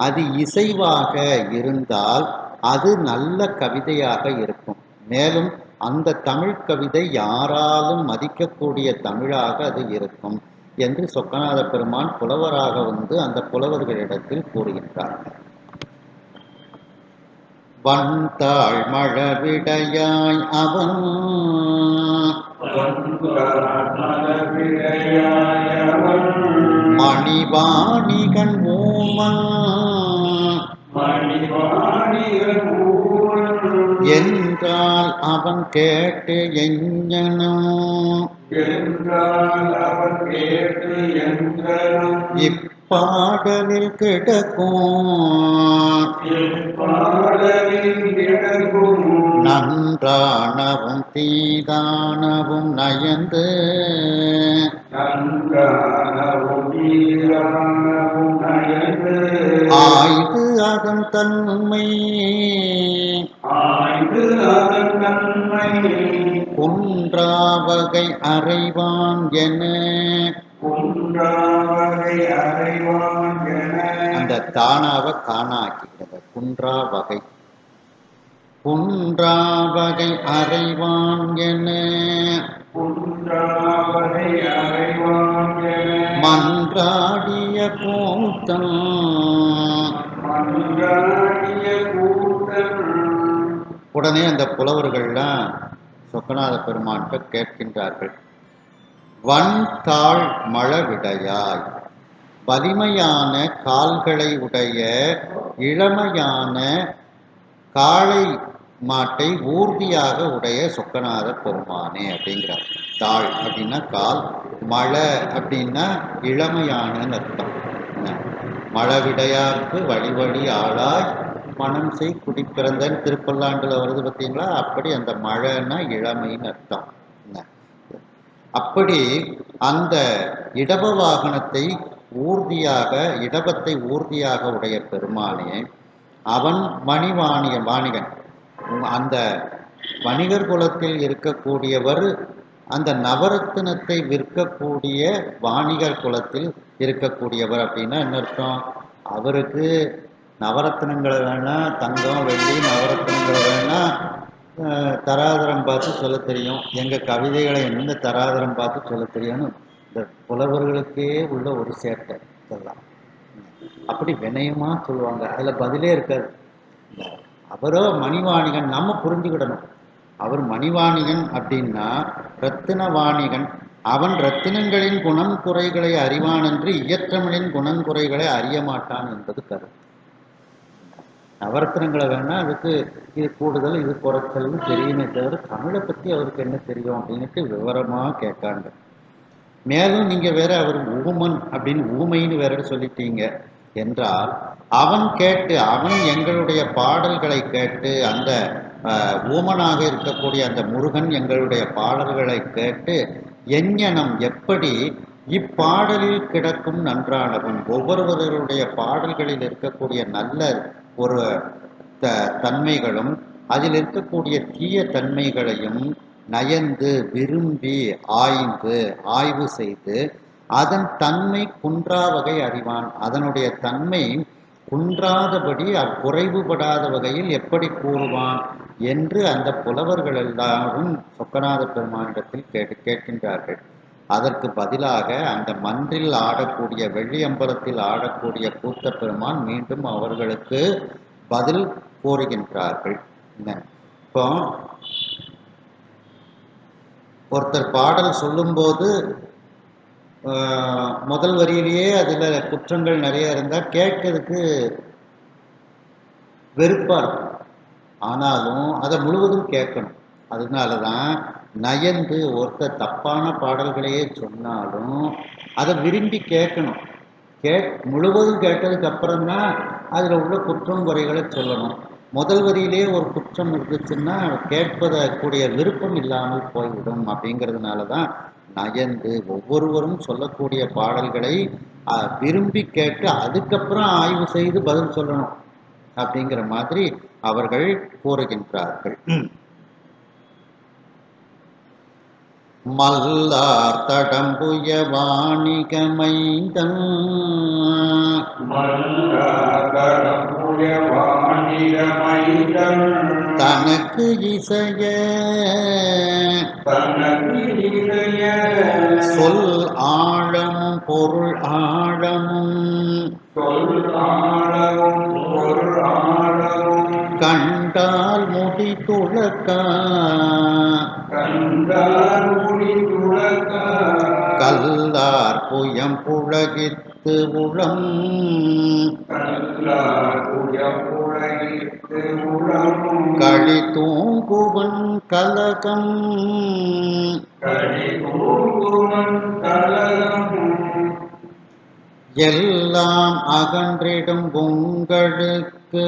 அது இசைவாக இருந்தால் அது நல்ல கவிதையாக இருக்கும். மேலும் அந்த தமிழ் கவிதை யாராலும் மதிக்கக்கூடிய தமிழாக அது இருக்கும் என்று சொக்கநாத பெருமான் புலவராக வந்து அந்த புலவர்களிடத்தில் கூறுகின்றார். வந்தாள் மழவிடையாய் அவன், மணிவாணிகன் ஊமன் என்றால் அவன் கேட்டு எஞ்ஞனும் இப்பாடலில் கிடக்கும் நன்றானவும் தீதானவும் நயந்து ஆய்து அதன் தன்மை குன்றாவகை அறைவான் என, அந்த தானாவ காணாக்கிட்டது. குன்றாவகை அறைவான் என மன்றாடிய கூட்டம் உடனே அந்த புலவர்கள்லாம் சொக்கநாத பெருமான்கிட்ட கேட்கின்றார்கள். வன்தாள் மழவிடையாய், வலிமையான கால்களை உடைய இளமையான காளை மாட்டை ஊர்தியாக உடைய சொக்கநாத பெருமானே அப்படிங்கிறார். தாள் அப்படின்னா கால், மழை அப்படின்னா இளமையான அர்த்தம். மழவிடையாருக்கு வழி வழி ஆளாய் மனம் செய் குடி பிறந்தன்னு திருப்பல்லாண்டுல வருது பார்த்தீங்களா? அப்படி அந்த மழைன்னா இளமைன்னு அர்த்தம். அப்படி அந்த இடப வாகனத்தை ஊர்தியாக, இடபத்தை ஊர்தியாக உடைய பெருமானே, அவன் வாணிகன். அந்த வணிகர் குலத்தில் இருக்கக்கூடியவர், அந்த நவரத்தினத்தை விற்கக்கூடிய வாணிகர் குலத்தில் இருக்கக்கூடியவர். அப்படின்னா என்ன அர்த்தம்? அவருக்கு நவரத்தினங்களை வேணா, தங்கம் வெள்ளி நவரத்தினங்களை வேணா தராதரம் பார்த்து சொல்ல தெரியும். எங்கள் கவிதைகளை எந்த தராதரம் பார்த்து சொல்ல தெரியும்னு இந்த புலவர்களுக்கே உள்ள ஒரு சேட்டை இதெல்லாம். அப்படி வினயமா சொல்லுவாங்க. அதுல பதிலே இருக்காது. இல்ல, அவரோ மணிவாணிகன், நம்ம புரிஞ்சுக்கிடணும். அவர் மணிவாணிகன் அப்படின்னா ரத்தின வாணிகன். அவன் ரத்தினங்களின் குணம் குறைகளை அறிவானன்று இயற்றமிழின் குணங்குறைகளை அறிய மாட்டான் என்பது கருத்து. நவரத்தினங்களை வேணா அதுக்கு இது கூடுதல் இது குறைச்சல்னு தெரியுமே தவிர தமிழை பத்தி அவருக்கு என்ன தெரியும் அப்படின்ட்டு விவரமா கேட்காங்க. மேலும் நீங்க வேற அவர் ஊமன் அப்படின்னு ஊமைன்னு வேற சொல்லிட்டீங்க என்றால், அவன் எங்களுடைய பாடல்களை கேட்டு அந்த ஊமனாக இருக்கக்கூடிய அந்த முருகன் எங்களுடைய பாடல்களை கேட்டு எஞ்ஞனம் எப்படி இப்பாடலில் கிடக்கும் நன்றானவன், ஒவ்வொருவருடைய பாடல்களில் இருக்கக்கூடிய நல்ல ஒரு தன்மைகளும் அதில் இருக்கக்கூடிய தீய தன்மைகளையும் நயந்து விரும்பி ஆய்வு செய்து அதன் தன்மை குன்றா வகை அறிவான். அதனுடைய தன்மை குன்றாதபடி குறைவுபடாத வகையில் எப்படி கூறுவான் என்று அந்த புலவர்கள் எல்லாரும் சொக்கநாத பெருமானிடத்தில் கேட்கின்றார்கள். அதற்கு பதிலாக அந்த மன்றில் ஆடக்கூடிய வெள்ளியம்பலத்தில் ஆடக்கூடிய கூத்த பெருமான் மீண்டும் அவர்களுக்கு பதில் கூறுகின்றார்கள். இப்போ ஒருத்தர் பாடல் சொல்லும்போது முதல் வரியிலேயே அதில் குற்றங்கள் நிறைய இருந்தால் கேட்கறதுக்கு வெறுப்பாக இருக்கும். ஆனாலும் அதை முழுவதும் கேட்கணும். அதனால தான் நயந்து ஒருத்தர் தப்பான பாடல்களையே சொன்னாலும் அதை விரும்பி கேட்கணும். முழுவதும் கேட்டதுக்கு அப்புறம்தான் அதில் உள்ள குற்றம் குறைகளை சொல்லணும். முதல் வரியிலே ஒரு குற்றம் இருந்துச்சுன்னா கேட்பதற்குரிய விருப்பம் இல்லாமல் போய்விடும். அப்படிங்கிறதுனால தான் நயந்து ஒவ்வொருவரும் சொல்லக்கூடிய பாடல்களை விரும்பி கேட்டு அதுக்கப்புறம் ஆய்வு செய்து பதில் சொல்லணும் அப்படிங்கிற மாதிரி அவர்கள் கூறுகின்றார்கள். மல்லார் தடம்புய வாணிகமைந்தன் தனக்கு இசைய சொல் ஆழமும் பொருள் ஆழமும் கண்டால் முடி துளக்க கல்லார் புயம் புழகித்து உளம் களி தூங்குவன் கலகம் எல்லாம் அகன்றிடும் உங்களுக்கு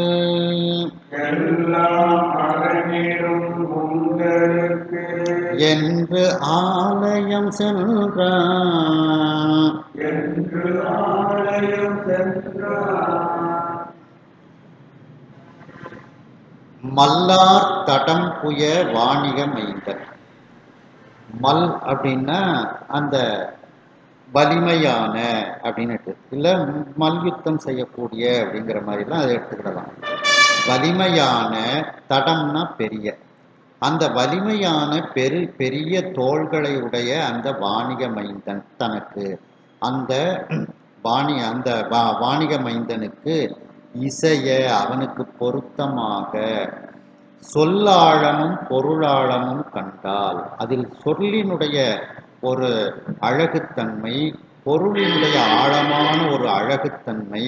என்று ஆலயம் சென்றான். மல்லார் தடம் புய வாணிக மைந்தன். மல் அப்படின்னா அந்த வலிமையான அப்படின்னுட்டு, இல்லை மல்யுத்தம் செய்யக்கூடிய அப்படிங்கிற மாதிரிலாம் அதை எடுத்துக்கிடலாம். வலிமையான தடம்னா பெரிய, அந்த வலிமையான பெரிய தோள்களை உடைய அந்த வாணிக மைந்தன் தனக்கு அந்த வாணிக மைந்தனுக்கு இசைய அவனுக்கு பொருத்தமாக சொல்லாழமும் பொருளாழமும் கண்டால், அதில் சொல்லினுடைய ஒரு அழகுத்தன்மை, பொருளினுடைய ஆழமான ஒரு அழகுத்தன்மை,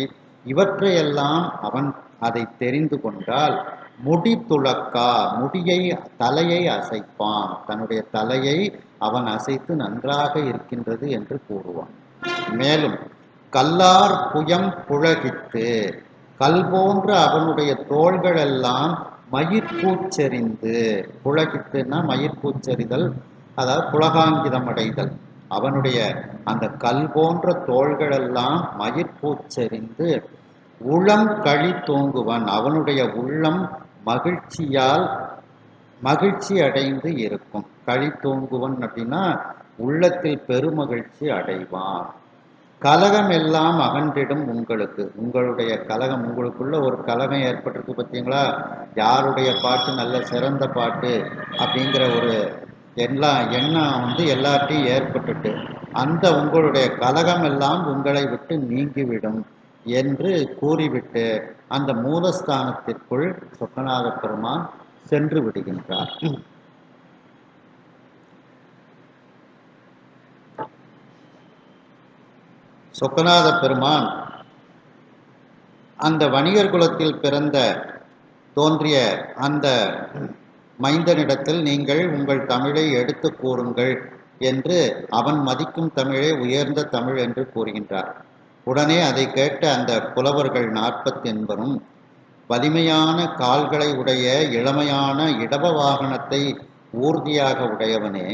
இவற்றையெல்லாம் அவன் அதை தெரிந்து கொண்டால் முடி துளக்கா, தலையை அசைப்பான். தன்னுடைய தலையை அவன் அசைத்து நன்றாக இருக்கின்றது என்று கூறுவான். மேலும் கல்லார் புயம் புழகித்து, கல் போன்ற அவனுடைய தோள்கள் எல்லாம் மயிர்கூச்செறிந்து, புழகித்துன்னா மயிர்கூச்செறிதல், அதாவது புலகாங்கிதம் அடைதல். அவனுடைய அந்த கல் போன்ற தோள்கள் எல்லாம் மயிர்கூச்செறிந்து உளம் களி தூங்குவன், அவனுடைய உள்ளம் மகிழ்ச்சி அடைந்து இருக்கும். களி தூங்குவன் அப்படின்னா உள்ளத்தில் பெருமகிழ்ச்சி அடைவான். கலகம் எல்லாம் அகன்றிடும் உங்களுக்கு, உங்களுடைய கலகம், உங்களுக்குள்ள ஒரு கலகம் ஏற்பட்டிருக்கு பார்த்தீங்களா, யாருடைய பாட்டு நல்ல சிறந்த பாட்டு அப்படிங்கிற ஒரு எண்ணம் எல்லாத்தையும் ஏற்பட்டுட்டு அந்த உங்களுடைய கலகம் எல்லாம் உங்களை விட்டு நீங்கிவிடும் என்று கூறிவிட்டு அந்த மூலஸ்தானத்திற்குள் சொக்கநாத பெருமான் சென்று விடுகின்றார். சொக்கநாத பெருமான் அந்த வணிகர் குலத்தில் தோன்றிய அந்த மைந்தனிடத்தில் நீங்கள் உங்கள் தமிழை எடுத்து கூறுங்கள் என்று அவன் மதிக்கும் தமிழே உயர்ந்த தமிழ் என்று கூறுகின்றார். உடனே அதை கேட்ட அந்த புலவர்கள் 40 வலிமையான கால்களை உடைய இளமையான இடப வாகனத்தை ஊர்தியாக உடையவனே,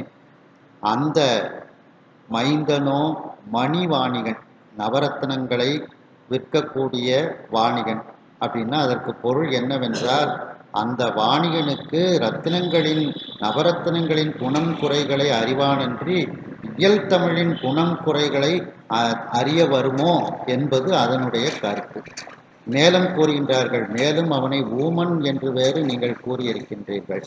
அந்த மைந்தனோ மணி வாணிகன், நவரத்னங்களை விற்கக்கூடிய வாணிகன். அப்படின்னா அதற்கு பொருள் என்னவென்றால், அந்த வாணிகனுக்கு நவரத்தினங்களின் குணம் குறைகளை அறிவானன்றி இயல் தமிழின் குணம் குறைகளை அறிய வருமோ என்பது அதனுடைய கருத்து. மேலும் கூறுகின்றார்கள், மேலும் அவனை ஊமன் என்று வேறு நீங்கள் கூறியிருக்கின்றீர்கள்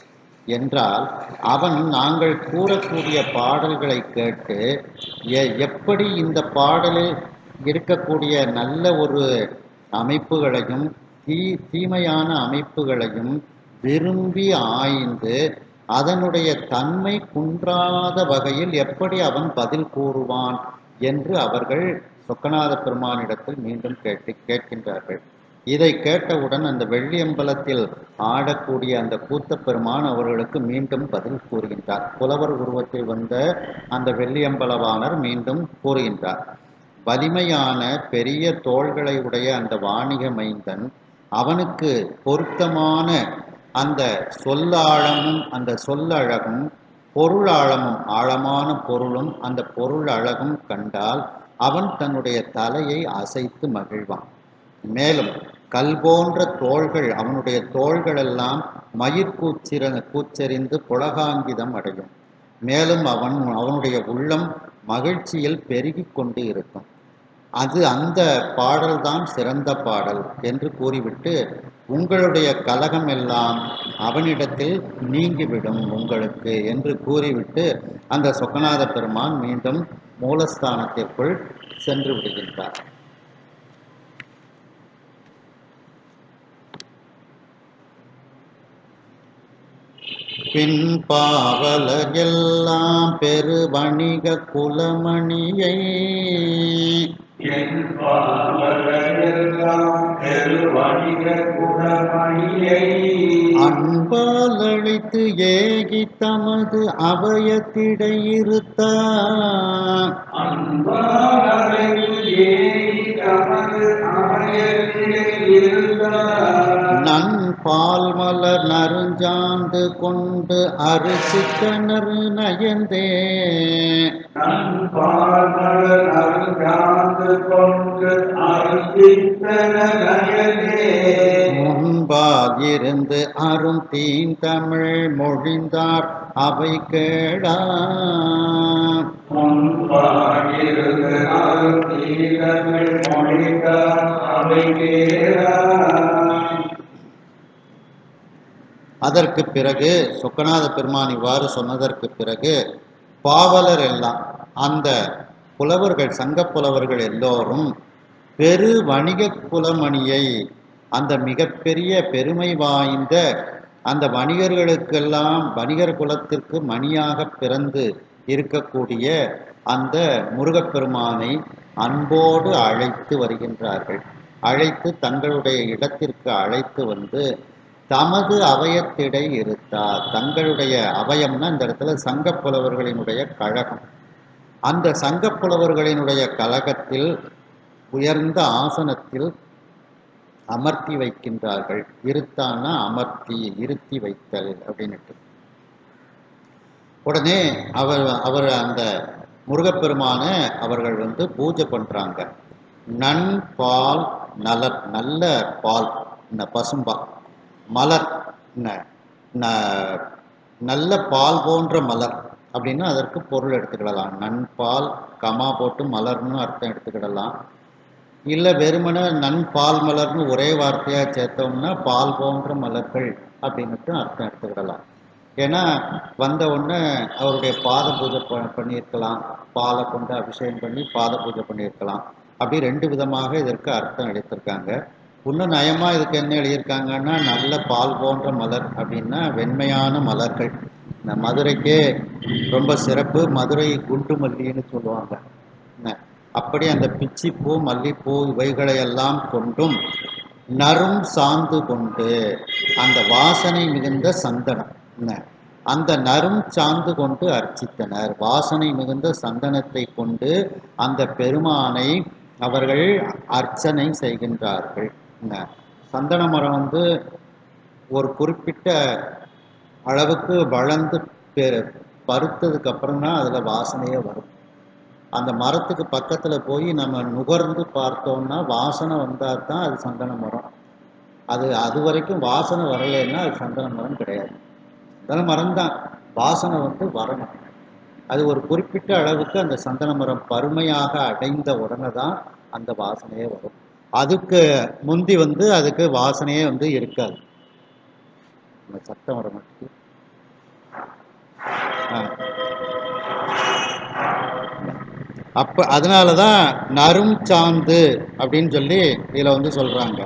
என்றால், அவன் நாங்கள் கூறக்கூடிய பாடல்களை கேட்டு எப்படி இந்த பாடலில் இருக்கக்கூடிய நல்ல ஒரு அமைப்புகளையும் தீமையான அமைப்புகளையும் விரும்பி ஆய்ந்து அதனுடைய தன்மை குன்றாத வகையில் எப்படி அவன் பதில் கூறுவான் என்று அவர்கள் சொக்கநாத பெருமானிடத்தில் மீண்டும் கேட்கின்றார்கள். இதை கேட்டவுடன் அந்த வெள்ளியம்பலத்தில் ஆடக்கூடிய அந்த கூத்தப்பெருமான் அவர்களுக்கு மீண்டும் பதில் கூறுகின்றார். புலவர் உருவத்தில் வந்த அந்த வெள்ளியம்பலவாணர் மீண்டும் கூறுகின்றார், வலிமையான பெரிய தோள்களை உடைய அந்த வாணிக மைந்தன், அவனுக்கு பொருத்தமான அந்த சொல்லாழமும் அந்த சொல்லழகும் பொருளாழமும் ஆழமான பொருளும் அந்த பொருள் அழகும் கண்டால் அவன் தன்னுடைய தலையை அசைத்து மகிழ்வான். மேலும் கல் போன்ற தோள்கள், அவனுடைய தோள்களெல்லாம் கூச்செறிந்து புலகாங்கிதம் அடையும். மேலும் அவனுடைய உள்ளம் மகிழ்ச்சியில் பெருகி கொண்டு இருக்கும். அந்த பாடல்தான் சிறந்த பாடல் என்று கூறிவிட்டு, உங்களுடைய கலகம் எல்லாம் அவனிடத்தில் நீங்கிவிடும் உங்களுக்கு என்று கூறிவிட்டு அந்த சொக்கநாத பெருமான் மீண்டும் மூலஸ்தானத்திற்குள் சென்று விடுகின்றார். பின் பாவலர் எல்லாம் பெரு வணிக குலமணியை அன்பால் அழைத்து ஏகி தமது அபயத்திடையிருத்தார். நன்பால் மலர் நறுஞ்சாந்து கொண்டு அருசித்தனர் நயந்தே முன்பால் இருந்து அரும் தீந்தமிழ் மொழிந்தார் அவை கேடா. அதற்கு பிறகு சொக்கநாத பெருமான் இவ்வாறு சொன்னதற்கு பிறகு பாவலர் எல்லாம், அந்த புலவர்கள், சங்க புலவர்கள் எல்லோரும் பெரு வணிக குலமணியை, அந்த மிகப்பெரிய பெருமை வாய்ந்த அந்த வணிகர்களுக்கெல்லாம், வணிகர் குலத்திற்கு மணியாக பிறந்து இருக்கக்கூடிய அந்த முருகப்பெருமானை அன்போடு அழைத்து வருகின்றார்கள். அழைத்து தங்களுடைய இடத்திற்கு அழைத்து வந்து தமது அபயத்திடை இருத்தார். தங்களுடைய அபயம்னா இந்த இடத்துல சங்க புலவர்களினுடைய கழகம். அந்த சங்க புலவர்களினுடைய கழகத்தில் உயர்ந்த ஆசனத்தில் அமர்த்தி வைக்கின்றார்கள். இருத்தான்னா அமர்த்தி, இருத்தி வைத்தல் அப்படின்ட்டு. உடனே அவர் அந்த முருகப்பெருமான அவர்கள் வந்து பூஜை பண்றாங்க. நன்பால் நலர், நல்ல பால், இந்த பசும்பால், மலர், நல்ல பால் போன்ற மலர் அப்படின்னா அதற்கு பொருள் எடுத்துக்கிடலாம். நன்பால் கமா போட்டு மலர்னு அர்த்தம் எடுத்துக்கிடலாம். இல்லை வெறுமன நன்பால் மலர்னு ஒரே வார்த்தையாக சேர்த்தோம்னா பால் போன்ற மலர்கள் அப்படின்னுட்டு அர்த்தம் எடுத்துக்கிடலாம். ஏன்னா வந்த உடனே அவருடைய பாத பூஜை பண்ணியிருக்கலாம், பாலை கொண்டு அபிஷேகம் பண்ணி பாத பூஜை பண்ணியிருக்கலாம். அப்படி ரெண்டு விதமாக இதற்கு அர்த்தம் எடுத்திருக்காங்க. இன்னும் நயமாக இதுக்கு என்ன எழுதியிருக்காங்கன்னா, நல்ல பால் போன்ற மலர் அப்படின்னா வெண்மையான மலர்கள். இந்த மதுரைக்கே ரொம்ப சிறப்பு, மதுரை குண்டு மல்லின்னு சொல்லுவாங்க. என்ன, அப்படி அந்த பிச்சிப்பூ மல்லிப்பூ இவைகளை எல்லாம் கொண்டும் நறும் சாந்து கொண்டு அந்த வாசனை மிகுந்த சந்தனம், என்ன, அந்த நறும் சாந்து கொண்டு அர்ச்சித்தனர். வாசனை மிகுந்த சந்தனத்தை கொண்டு அந்த பெருமானை அவர்கள் அர்ச்சனை செய்கின்றார்கள். என்ன, சந்தன மரம் வந்து ஒரு குறிப்பிட்ட அளவுக்கு வளர்ந்து பருத்ததுக்கு அப்புறம் தான் அதில் வாசனையே வரும். அந்த மரத்துக்கு பக்கத்தில் போய் நம்ம நுகர்ந்து பார்த்தோம்னா வாசனை வந்தால் தான் அது சந்தன மரம். அது வரைக்கும் வாசனை வரலைன்னா அது சந்தன மரம் கிடையாது. சந்தன மரம் தான், வாசனை வந்து வரணும். அது ஒரு குறிப்பிட்ட அளவுக்கு அந்த சந்தன மரம் பருமையாக அடைந்த உடனே தான் அந்த வாசனையே வரும். அதுக்கு முந்தி வந்து அதுக்கு வாசனையே வந்து இருக்காது. அந்த சத்தம் வர மாட்டேங்குது. அப்போ அதனால தான் நறும் சாந்து அப்படின்னு சொல்லி இதில் வந்து சொல்கிறாங்க.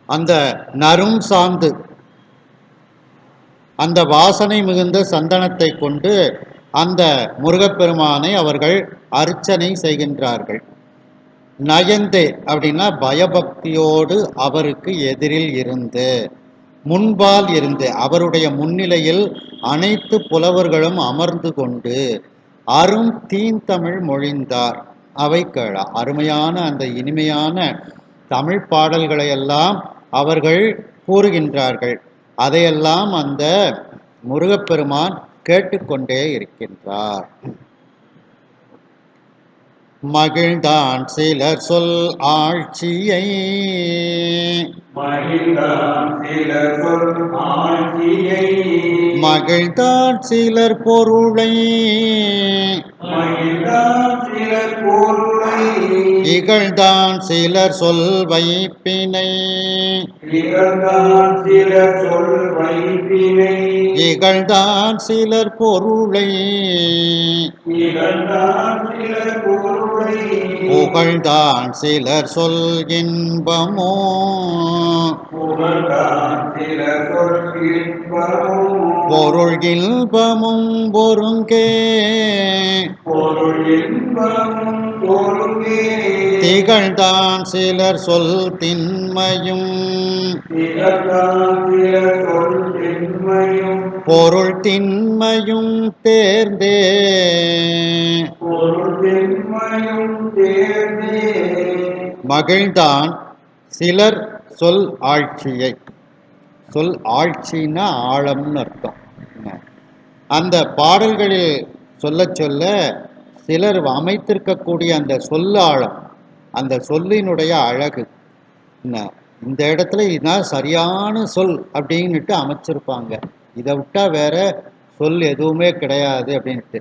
அந்த நறும் சாந்து அந்த வாசனை மிகுந்த சந்தனத்தை கொண்டு அந்த முருகப்பெருமானை அவர்கள் அர்ச்சனை செய்கின்றார்கள். நயந்தே அப்படின்னா பயபக்தியோடு அவருக்கு எதிரில் இருந்து, முன்பால் இருந்து, அவருடைய முன்னிலையில் அனைத்து புலவர்களும் அமர்ந்து கொண்டு அரும் தீந்தமிழ் மொழிந்தார். அவை கேள, அருமையான அந்த இனிமையான தமிழ் பாடல்களை எல்லாம் அவர்கள் கூறுகின்றார்கள். அதையெல்லாம் அந்த முருகப்பெருமான் கேட்டுக்கொண்டே இருக்கின்றார். மகிழ்ந்தான் சிலர் சொல் ஆட்சியை, மகிழ்ந்தான் சிலர் சொல் ஆட்சியை, மகிழ்ந்தான் சிலர் பொருளை, மகிழ்ந்தான் சிலர் பொருளை, இகழ்ந்தான் சிலர் சொல் வைப்பினை, இகழ்ந்தான் சிலர் சொல் வைப்பினை, இகழ்ந்தான் சிலர் பொருளை, இகழ்ந்தான் சிலர் பொருளை, புகழ்ந்தான் சிலர் சொல் இன்பமோ, புகழ்ந்தான் சிலர் சொல் இன்பமும், பொருள் இன்பமும் பொருங்கே, பொருள் இன்பமும் பொருளே, திகழ்ந்தான் சிலர் சொல் திண்மையும், திகழ்ந்தான் சிலர் சொல் திண்மையும், பொருள் திண்மையும் தேர்ந்தே, பொருள் திண்மையும் தேர்ந்தே, மகிழ்ந்தான் சிலர் சொல் ஆட்சியை. சொல் ஆட்சின்னா ஆழம்னு அர்த்தம். அந்த பாடல்களில் சொல்ல சொல்ல சிலர் அமைத்திருக்கக்கூடிய அந்த சொல்லாழம், அந்த சொல்லினுடைய அழகு, இந்த இடத்துல இதுதான் சரியான சொல் அப்படின்னுட்டு அமைச்சிருப்பாங்க. இதை விட்டால் வேற சொல் எதுவுமே கிடையாது அப்படின்ட்டு.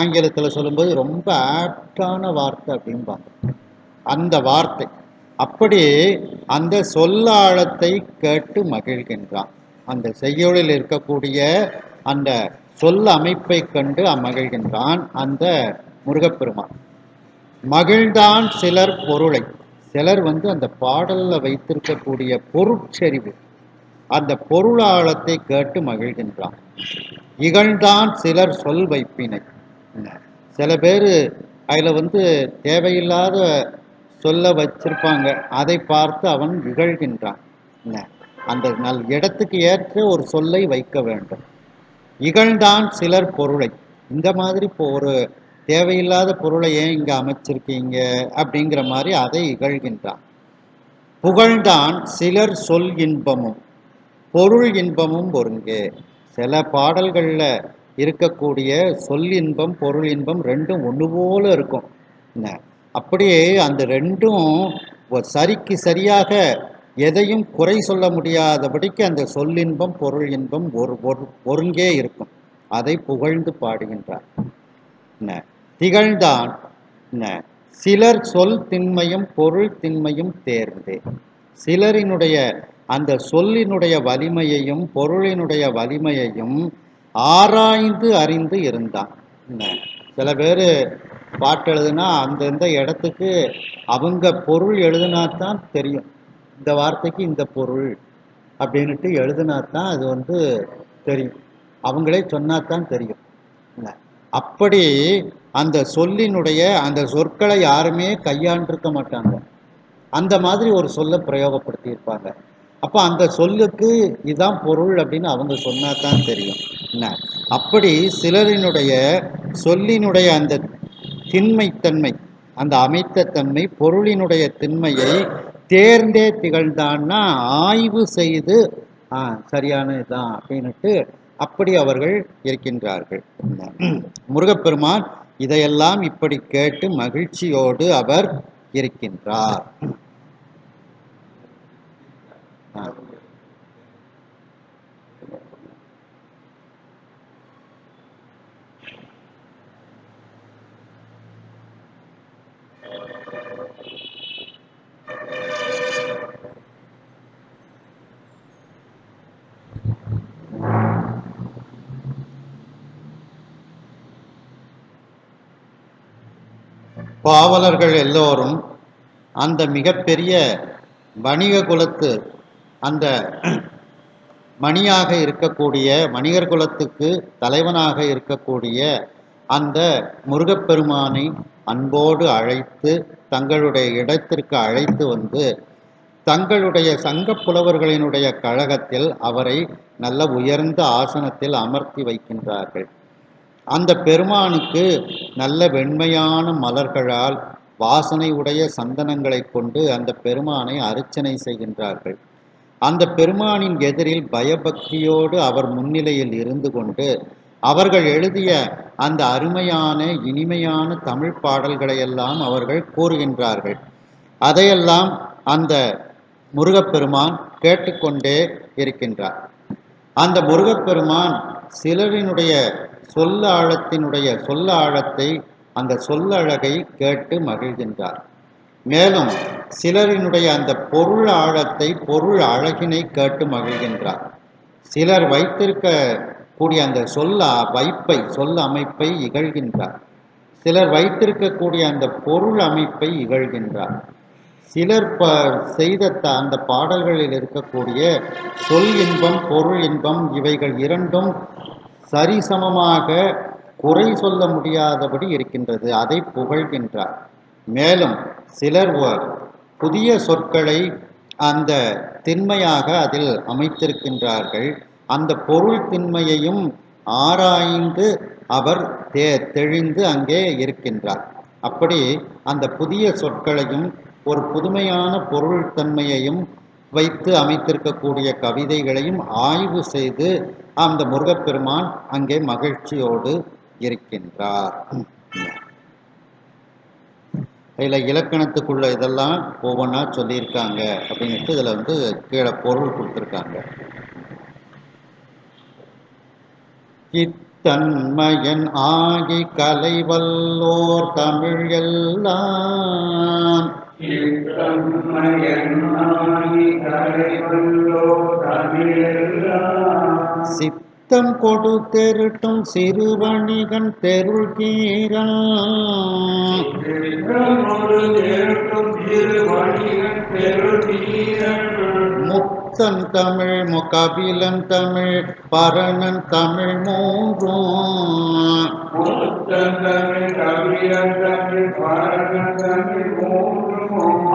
ஆங்கிலத்தில் சொல்லும்போது ரொம்ப ஆப்டான வார்த்தை அப்படின்பாங்க. அந்த வார்த்தை அப்படி அந்த சொல்லாழத்தை கேட்டு மகிழ்கின்றான். அந்த செய்யுளில் இருக்கக்கூடிய அந்த சொல் அமைப்பை கண்டு மகிழ்கின்றான் அந்த முருகப்பெருமான். மகிழ்ந்தான் சிலர் பொருளை, சிலர் வந்து அந்த பாடலில் வைத்திருக்கக்கூடிய பொருட்செறிவு, அந்த பொருளாழத்தை கேட்டு மகிழ்கின்றான். இகழ்ந்தான் சிலர் சொல் வைப்பினை, சில பேர் அதில் வந்து தேவையில்லாத சொல்ல வச்சிருப்பாங்க, அதை பார்த்து அவன் இகழ்கின்றான். அந்த இடத்துக்கு ஏற்ற ஒரு சொல்லை வைக்க வேண்டும். இகழ்ந்தான் சிலர் பொருளை, இந்த மாதிரி இப்போ ஒரு தேவையில்லாத பொருளை ஏன் இங்கே அமைச்சிருக்கீங்க அப்படிங்கிற மாதிரி அதை இகழ்கின்றான். புகழ்ந்தான் சிலர் சொல் இன்பமும் பொருள் இன்பமும் ஒருங்கே. சில பாடல்களில் இருக்கக்கூடிய சொல் இன்பம் பொருள் இன்பம் ரெண்டும் ஒன்று போல இருக்கும். அப்படியே அந்த ரெண்டும் சரிக்கு சரியாக எதையும் குறை சொல்ல முடியாதபடிக்கு அந்த சொல்லின்பம் பொருள் இன்பம் ஒருங்கே இருக்கும். அதை புகழ்ந்து பாடுகின்றார். என்ன? திகழ்ந்தான் என்ன? சிலர் சொல் திண்மையும் பொருள் திண்மையும் தேர்ந்தே. சிலரினுடைய அந்த சொல்லினுடைய வலிமையையும் பொருளினுடைய வலிமையையும் ஆராய்ந்து அறிந்து இருந்தான். என்ன? சில பேர் பாட்டு எழுதுனா அந்தந்த இடத்துக்கு அவங்க பொருள் எழுதுனாத்தான் தெரியும். இந்த வார்த்தைக்கு இந்த பொருள் அப்படின்ட்டு எழுதுனாத்தான் அது தெரியும். அவங்களே சொன்னாதான் தெரியும். என்ன? அப்படி அந்த சொல்லினுடைய அந்த சொற்களை யாருமே கையாண்டிருக்க மாட்டாங்க. அந்த மாதிரி ஒரு சொல்லை பிரயோகப்படுத்தி இருப்பாங்க. அப்போ அந்த சொல்லுக்கு இதுதான் பொருள் அப்படின்னு அவங்க சொன்னாதான் தெரியும். என்ன? அப்படி சிலரினுடைய சொல்லினுடைய அந்த திண்மைத்தன்மை, அந்த அமைத்த தன்மை, பொருளினுடைய திண்மையை தேர்ந்தே திகழ்ந்தான்னா ஆய்வு செய்து சரியான இதுதான் அப்படின்னுட்டு அப்படி அவர்கள் இருக்கின்றார்கள். முருகப்பெருமான் இதையெல்லாம் இப்படி கேட்டு மகிழ்ச்சியோடு அவர் இருக்கின்றார். பாவலர்கள் எல்லோரும் அந்த மிகப்பெரிய வணிக குலத்து அந்த மணியாக இருக்கக்கூடிய வணிகர் குலத்துக்கு தலைவனாக இருக்கக்கூடிய அந்த முருகப்பெருமானை அன்போடு அழைத்து தங்களுடைய இடத்திற்கு அழைத்து வந்து தங்களுடைய சங்க புலவர்களினுடைய கழகத்தில் அவரை நல்ல உயர்ந்த ஆசனத்தில் அமர்த்தி வைக்கின்றார்கள். அந்த பெருமானுக்கு நல்ல வெண்மையான மலர்களால் வாசனை உடைய சந்தனங்களை கொண்டு அந்த பெருமானை அர்ச்சனை செய்கின்றார்கள். அந்த பெருமானின் எதிரில் பயபக்தியோடு அவர் முன்னிலையில் இருந்து கொண்டு அவர்கள் எழுதிய அந்த அருமையான இனிமையான தமிழ் பாடல்களையெல்லாம் அவர்கள் கூறுகின்றார்கள். அதையெல்லாம் அந்த முருகப்பெருமான் கேட்டுக்கொண்டே இருக்கின்றார். அந்த முருகப்பெருமான் சிலரினுடைய சொல்ல ஆழத்தை அந்த சொல்லழகை கேட்டு மகிழ்கின்றார். மேலும் சிலரினுடைய அந்த பொருள் ஆழத்தை பொருள் அழகினை கேட்டு மகிழ்கின்றார். சிலர் வைத்திருக்க கூடிய அந்த சொல்ல அமைப்பை இகழ்கின்றார். சிலர் வைத்திருக்கக்கூடிய அந்த பொருள் அமைப்பை இகழ்கின்றார். சிலர் செய்த அந்த பாடல்களில் இருக்கக்கூடிய சொல் இன்பம் பொருள் இன்பம் இவைகள் இரண்டும் சரிசமமாக குறை சொல்ல முடியாதபடி இருக்கின்றது, அதை புகழ்கின்றார். மேலும் சிலர் புதிய சொற்களை அந்த திண்மையாக அதில் அமைத்திருக்கின்றார்கள். அந்த பொருள் திண்மையையும் ஆராய்ந்து அவர் தெளிந்து அங்கே இருக்கின்றார். அப்படி அந்த புதிய சொற்களையும் ஒரு புதுமையான பொருள் தன்மையையும் வைத்து அமைத்திருக்கக்கூடிய கவிதைகளையும் ஆய்வு செய்து அந்த முருகப்பெருமான் அங்கே மகிழ்ச்சியோடு இருக்கின்றார். இதில் இலக்கணத்துக்குள்ள இதெல்லாம் ஒவ்வொன்றா சொல்லியிருக்காங்க அப்படின்ட்டு இதில் கீழே பொருள் கொடுத்துருக்காங்க. இத்தன்மையன் ஆகி கலைவல்லோர் தமிழ் எல்லாம் சித்தம் கொடு தெருட்டும் சிறுவணிகன் தெருள் கீரன் முத்தன் தமிழ் கபிலன் தமிழ் பரணன் தமிழ் மூன்றும்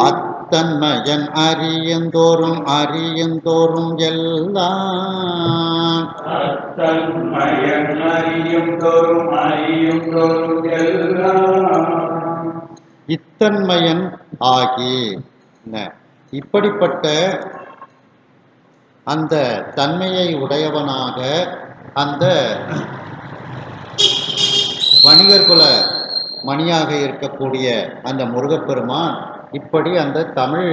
அத்தன்மையன் அறியந்தோறும் எல்லாம் இத்தன்மையன் ஆகி இப்படிப்பட்ட அந்த தன்மையை உடையவனாக அந்த வணிகர் குல மணியாக இருக்கக்கூடிய அந்த முருகப்பெருமான் இப்படி அந்த தமிழ்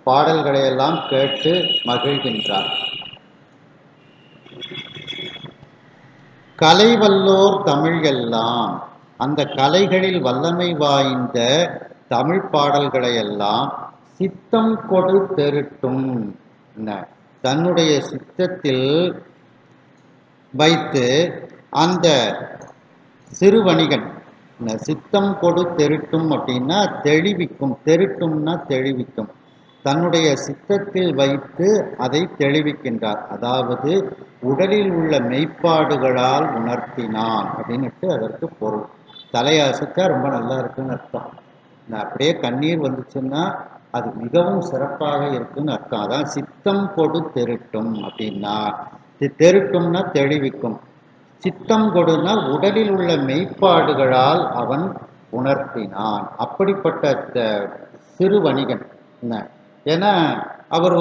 பாடல்களையெல்லாம் கேட்டு மகிழ்கின்றார். கலை வல்லோர் தமிழ் எல்லாம், அந்த கலைகளில் வல்லமை வாய்ந்த தமிழ் பாடல்களை எல்லாம் சித்தம் கொடு தெருட்டும், தன்னுடைய சித்தத்தில் வைத்து அந்த சிறு வணிகன் சித்தம் கொடு தெருட்டும் அப்படின்னா தெளிவிக்கும், தெருட்டும்னா தெளிவிக்கும், தன்னுடைய சித்தத்தில் வைத்து அதை தெளிவிக்கின்றார். அதாவது உடலில் உள்ள மெய்ப்பாடுகளால் உணர்த்தினான் அப்படின்னுட்டு அதற்கு பொருள். தலையசைச்சா ரொம்ப நல்லா இருக்குன்னு அர்த்தம். அப்படியே கண்ணீர் வந்துச்சுன்னா அது மிகவும் சிறப்பாக இருக்குன்னு அர்த்தம். அதான் சித்தம் கொடு தெருட்டும் அப்படின்னா, தெருட்டும்னா தெளிவிக்கும், சித்தம் கொடுனா உடலில் உள்ள மெய்ப்பாடுகளால் அவன் உணர்த்தினான். அப்படிப்பட்ட சிறு வணிகன் ஏன்னா அவர்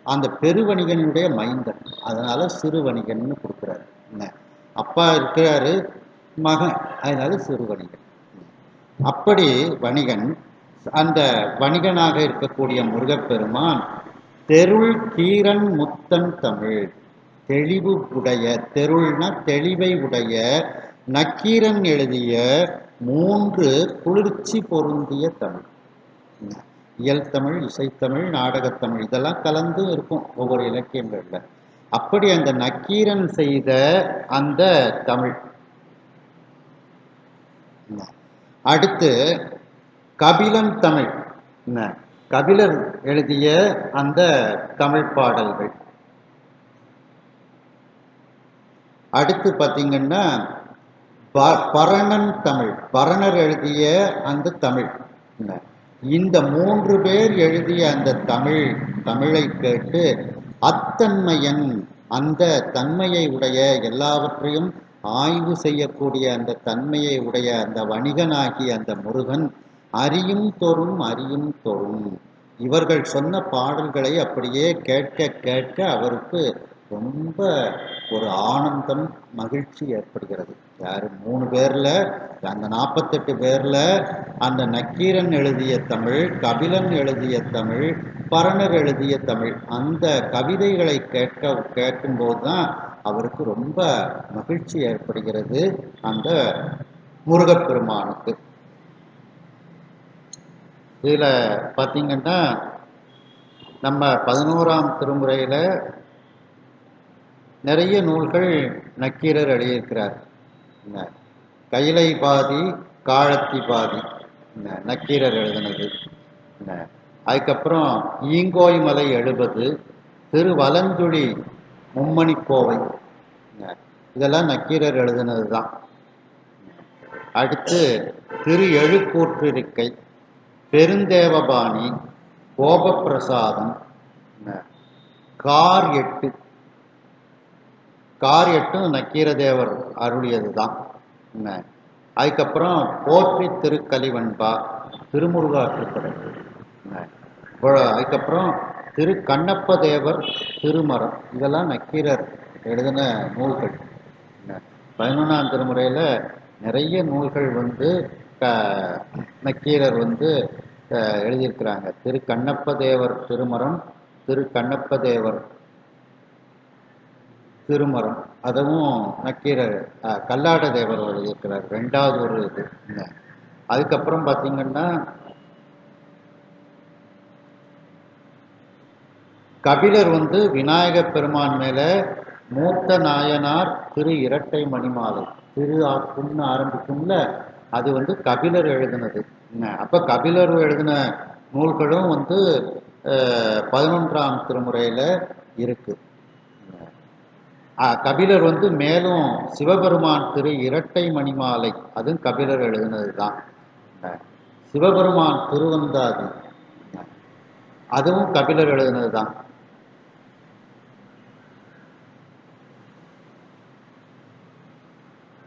அந்த பெருவணிகனுடைய மைந்தன், அதனால சிறு வணிகன்னு கொடுக்குறாரு. அப்பா இருக்கிறாரு, மகன், அதனால சிறு வணிகன். அப்படி வணிகன், அந்த வணிகனாக இருக்கக்கூடிய முருகப்பெருமான் தெருள் கீரன் முத்தன் தமிழ், தெளிவு உடைய, தெருள்னா தெளிவை உடைய, நக்கீரன் எழுதிய 3 குளிர்ச்சி பொருந்திய தமிழ். இயல் தமிழ், இசைத்தமிழ், நாடகத்தமிழ் இதெல்லாம் கலந்து இருக்கும் ஒவ்வொரு இலக்கியங்கள்ல. அப்படி அந்த நக்கீரன் செய்த அந்த தமிழ். அடுத்து கபிலன் தமிழ், கபிலர் எழுதிய அந்த தமிழ் பாடல்கள். அடுத்து பார்த்தீங்கன்னா பரணன் தமிழ், பரணர் எழுதிய அந்த தமிழ். இந்த 3 பேர் எழுதிய அந்த தமிழை கேட்டு அத்தன்மையன், அந்த தன்மையை உடைய, எல்லாவற்றையும் ஆய்வு செய்யக்கூடிய அந்த தன்மையை உடைய அந்த வணிகனாகிய அந்த முருகன் அறியும் தொறும், இவர்கள் சொன்ன பாடல்களை அப்படியே கேட்க கேட்க அவருக்கு ரொம்ப ஒரு ஆனந்தம், மகிழ்ச்சி ஏற்படுகிறது. யார் 3 பேர்ல, அந்த 48 பேர்ல அந்த நக்கீரன் எழுதிய தமிழ், கபிலன் எழுதிய தமிழ், பரணர் எழுதிய தமிழ், அந்த கவிதைகளை கேட்கும்போது தான் அவருக்கு ரொம்ப மகிழ்ச்சி ஏற்படுகிறது அந்த முருகப்பெருமானுக்கு. இதில் பார்த்தீங்கன்னா நம்ம 11ஆம் திருமுறையில் நிறைய நூல்கள் நக்கீரர் எழுதியிருக்கிறார். கைலை பாதி, காழத்தி பாதி நக்கீரர் எழுதினது. அதுக்கப்புறம் ஈங்கோய் மலை 70, திருவலஞ்சுழி மும்மணி கோவை, இதெல்லாம் நக்கீரர் எழுதினது தான். அடுத்து திரு எழுக்கூற்றிருக்கை, பெருந்தேவபாணி, கோபப்பிரசாதம், கார் 8 நக்கீரதேவர் அருளியது தான். அதுக்கப்புறம் போற்றி திருக்கலிவன்பா, திருமுருகாற்றுப்படை. அதுக்கப்புறம் திரு கண்ணப்ப தேவர் திருமரம், இதெல்லாம் நக்கீரர் எழுதின நூல்கள். 11ஆம் திருமுறையில் நிறைய நூல்கள் நக்கீரர் எழுதியிருக்கிறாங்க. திரு கண்ணப்ப தேவர் திருமரம், திரு கண்ணப்ப தேவர் திருமரம், அதுவும் நக்கீரர் கல்லாட தேவர் எழுதியிருக்கிறார். 2வது ஒரு இது. அதுக்கப்புறம் பார்த்தீங்கன்னா கபிலர் விநாயக பெருமான் மேல மூத்த நாயனார் திரு இரட்டை மணிமாலை, திரு ஆக்குன்னு ஆரம்பிக்கும்ல, அது கபிலர் எழுதினது. அப்ப கபிலர் எழுதின நூல்களும் 11ஆம் திருமுறையில இருக்கு. கபிலர் மேலும் சிவபெருமான் திரு இரட்டை மணிமாலை, அதுவும் கபிலர் எழுதினது தான். சிவபெருமான் திருவந்தாதி, அதுவும் கபிலர் எழுதினது தான்.